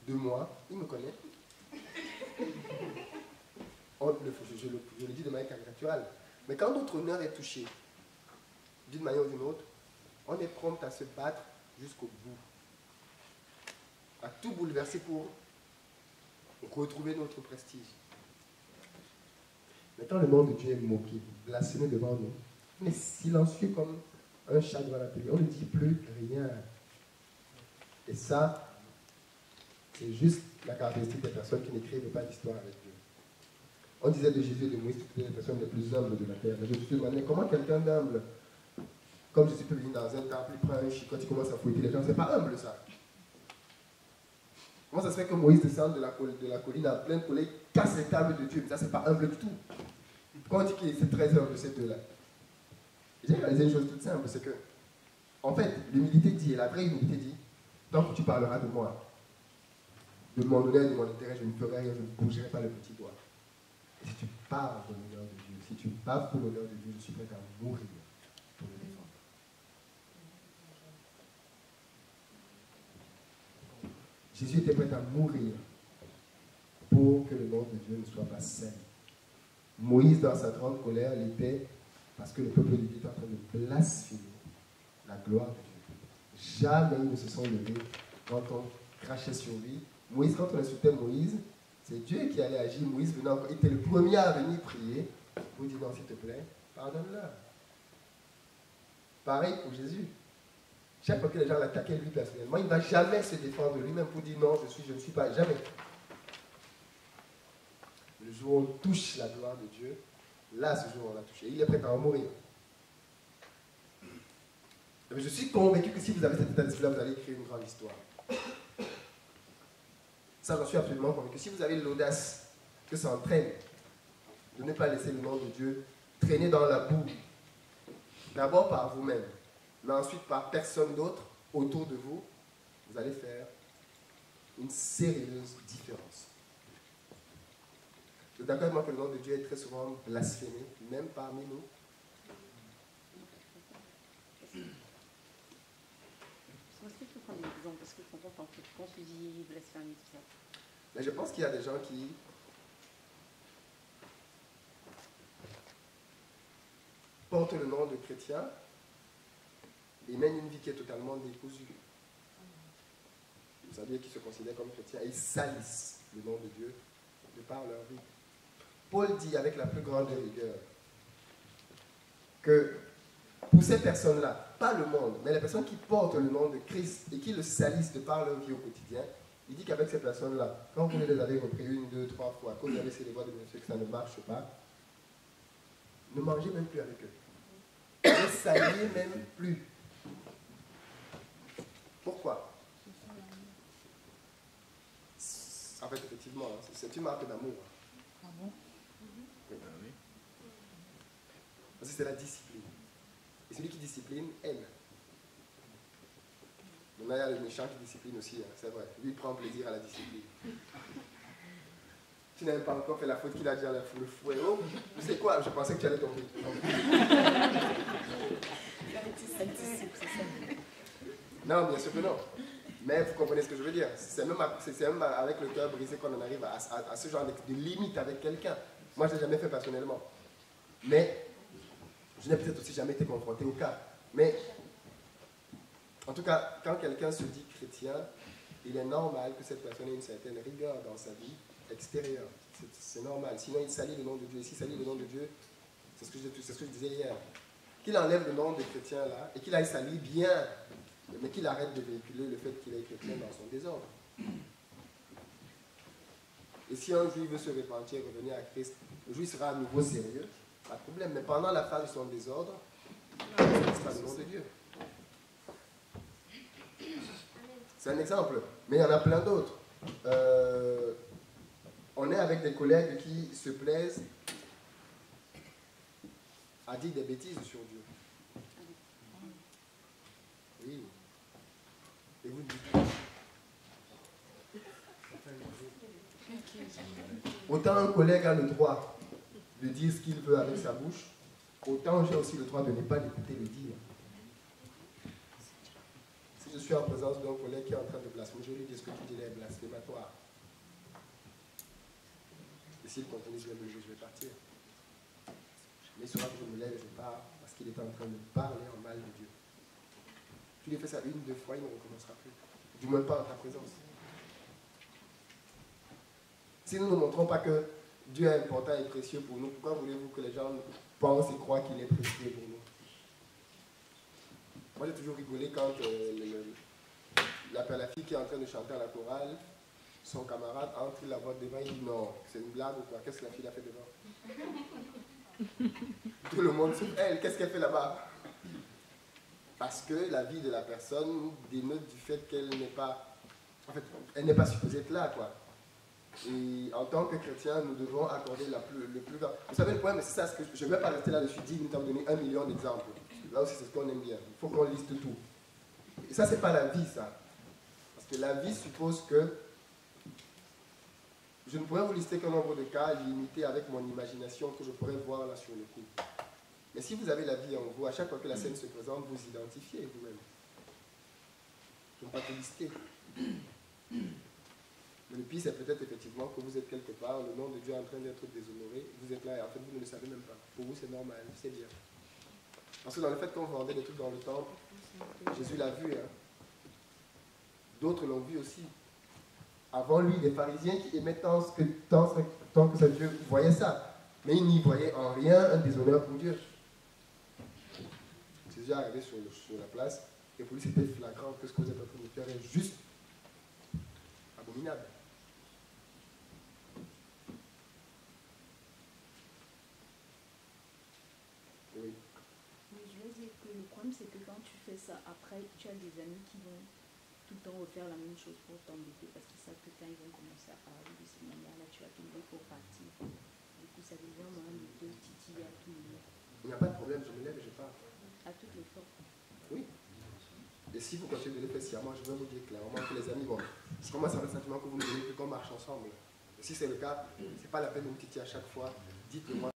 de moi, il me connaît. Je le dis de manière caricaturale. Mais quand notre honneur est touché, d'une manière ou d'une autre, on est prompt à se battre jusqu'au bout. À tout bouleverser pour retrouver notre prestige. Mais quand le nom de Dieu est moqué, blasphémé devant nous, on est silencieux comme un chat devant la télé. On ne dit plus rien. Et ça, c'est juste la caractéristique des personnes qui n'écrivent pas d'histoire avec Dieu. On disait de Jésus et de Moïse que c'était les personnes les plus humbles de la terre. Mais je me suis demandé comment quelqu'un d'humble, comme Jésus peut venir dans un temple, il prend un chicotte, il commence à fouetter les gens. C'est pas humble ça. Comment ça se fait que Moïse descende de la colline à plein soleil, casse les tables de Dieu? Mais ça, c'est pas humble du tout. Pourquoi on dit que c'est très humble ces deux-là? J'ai réalisé une chose toute simple, c'est que, en fait, l'humilité dit, et la vraie humilité dit, tant que tu parleras de moi, de mon honneur, de mon intérêt, je ne ferai rien, je ne bougerai pas le petit doigt. Et si tu parles de l'honneur de Dieu, si tu parles pour l'honneur de Dieu, je suis prêt à mourir pour le défendre. Jésus était prêt à mourir pour que le nom de Dieu ne soit pas saint. Moïse, dans sa grande colère, l'était parce que le peuple de Dieu était en train de blasphémer la gloire de Dieu. Jamais ils ne se sont levés quand on crachait sur lui. Moïse, quand on insultait Moïse, c'est Dieu qui allait agir. Moïse il était le premier à venir prier pour dire non, s'il te plaît, pardonne-leur. Pareil pour Jésus. Chaque fois que les gens l'attaquaient lui personnellement, il ne va jamais se défendre lui-même pour dire non, je ne suis pas, jamais. Le jour où on touche la gloire de Dieu, là, ce jour, on l'a touché. Il est prêt à en mourir. Mais je suis convaincu que si vous avez cet état d'esprit-là, vous allez écrire une grande histoire. Ça, j'en suis absolument convaincu. Si vous avez l'audace que ça entraîne de ne pas laisser le nom de Dieu traîner dans la boue, d'abord par vous-même, mais ensuite par personne d'autre autour de vous, vous allez faire une sérieuse différence. Vous êtes d'accord avec moi que le nom de Dieu est très souvent blasphémé, même parmi nous? Est-ce que tu peux prendre des exemples? Parce que je comprends pas quand tu dis blasphémie, tout ça. Mais je pense qu'il y a des gens qui portent le nom de chrétien et mènent une vie qui est totalement décousue. Vous savez qu'ils se considèrent comme chrétiens et ils salissent le nom de Dieu de par leur vie. Paul dit avec la plus grande rigueur que pour ces personnes-là, pas le monde, mais les personnes qui portent le nom de Christ et qui le salissent de par leur vie au quotidien, il dit qu'avec ces personnes-là, quand vous les avez repris 1, 2, 3 fois, quand vous avez essayé de voir de monsieur que ça ne marche pas, ne mangez même plus avec eux. Ne saliez même plus. Pourquoi? En fait, effectivement, c'est une marque d'amour. Ah bon? Oui. Parce que c'est la discipline. Et celui qui discipline aime. Maintenant, il y a le méchant qui discipline aussi, hein, c'est vrai. Lui, il prend plaisir à la discipline. Tu n'as même pas encore fait la faute qu'il a dit à le fouet. Oh, tu sais quoi? Je pensais que tu allais tomber. Non, bien sûr que non. Mais vous comprenez ce que je veux dire. C'est même avec le cœur brisé qu'on en arrive à ce genre de limite avec quelqu'un. Moi, je ne l'ai jamais fait personnellement. Mais je n'ai peut-être aussi jamais été confronté au cas. Mais en tout cas, quand quelqu'un se dit chrétien, il est normal que cette personne ait une certaine rigueur dans sa vie extérieur. C'est normal. Sinon, il salit le nom de Dieu. Et s'il salit le nom de Dieu, c'est ce que je disais hier. Qu'il enlève le nom des chrétiens là et qu'il aille salir bien, mais qu'il arrête de véhiculer le fait qu'il est chrétien dans son désordre. Et si un juif veut se repentir, revenir à Christ, le juif sera à nouveau sérieux, pas de problème. Mais pendant la phase de son désordre, ce sera le nom de Dieu. C'est un exemple, mais il y en a plein d'autres. On est avec des collègues qui se plaisent à dire des bêtises sur Dieu. Oui. Et vous dites. Autant un collègue a le droit de dire ce qu'il veut avec sa bouche, autant j'ai aussi le droit de ne pas l'écouter le dire. Si je suis en présence d'un collègue qui est en train de blasphémer, je lui dis ce que tu dis est blasphématoire. Et s'il continue, je vais partir. Mais il saura que je me lève et je pars parce qu'il est en train de parler en mal de Dieu. Tu lui fais ça 1, 2 fois, il ne recommencera plus. Du moins pas en ta présence. Si nous ne montrons pas que Dieu est important et précieux pour nous, pourquoi voulez-vous que les gens pensent et croient qu'il est précieux pour nous? Moi, j'ai toujours rigolé quand la fille qui est en train de chanter à la chorale, son camarade entre la voix devant, il dit non, c'est une blague ou quoi? Qu'est-ce que la fille a fait devant? Tout le monde sauf elle, qu'est-ce qu'elle fait là-bas? Parce que la vie de la personne dénote du fait qu'elle n'est pas, en fait, elle n'est pas supposée être là, quoi. Et en tant que chrétien, nous devons accorder le plus grand. Vous savez le point, mais c'est ça, je ne vais pas rester là-dessus 10 minutes à vous donner 1 million d'exemples. Là aussi, c'est ce qu'on aime bien. Il faut qu'on liste tout. Et ça, c'est pas la vie, ça. Parce que la vie suppose que je ne pourrais vous lister qu'un nombre de cas limité avec mon imagination que je pourrais voir là sur le coup. Mais si vous avez la vie en vous, à chaque fois que la scène se présente, vous identifiez vous-même. Je ne vais pas te lister. Mais le pire, c'est peut-être effectivement que vous êtes quelque part, le nom de Dieu est en train d'être déshonoré, vous êtes là et en fait vous ne le savez même pas. Pour vous, c'est normal, c'est bien. Parce que dans le fait qu'on vendait des trucs dans le temple, Jésus l'a vu. Hein. D'autres l'ont vu aussi. Avant lui, les pharisiens qui aimaient tant que ça Dieu voyaient ça. Mais ils n'y voyaient en rien un déshonneur pour Dieu. Jésus est arrivé sur la place et pour lui c'était flagrant que ce que vous êtes en train de faire est juste abominable. Oui. Mais je veux dire que le problème c'est que quand tu fais ça, après tu as des amis qui vont tout le temps refaire la même chose pour t'embêter parce qu'ils savent que quand ils vont commencer à parler de cette manière-là, tu vas tomber pour partir. Du coup, ça devient moyen de te titiller à tout moment. Il n'y a pas de problème, je me lève et je pars. À toutes les fois. Oui. Et si vous continuez de le faire sciemment, je vais vous dire clairement que les amis, bon, je commence à avoir le sentiment que vous ne voulez plus qu'on marche ensemble. Et si c'est le cas, ce n'est pas la peine de vous titiller à chaque fois. Dites-le moi.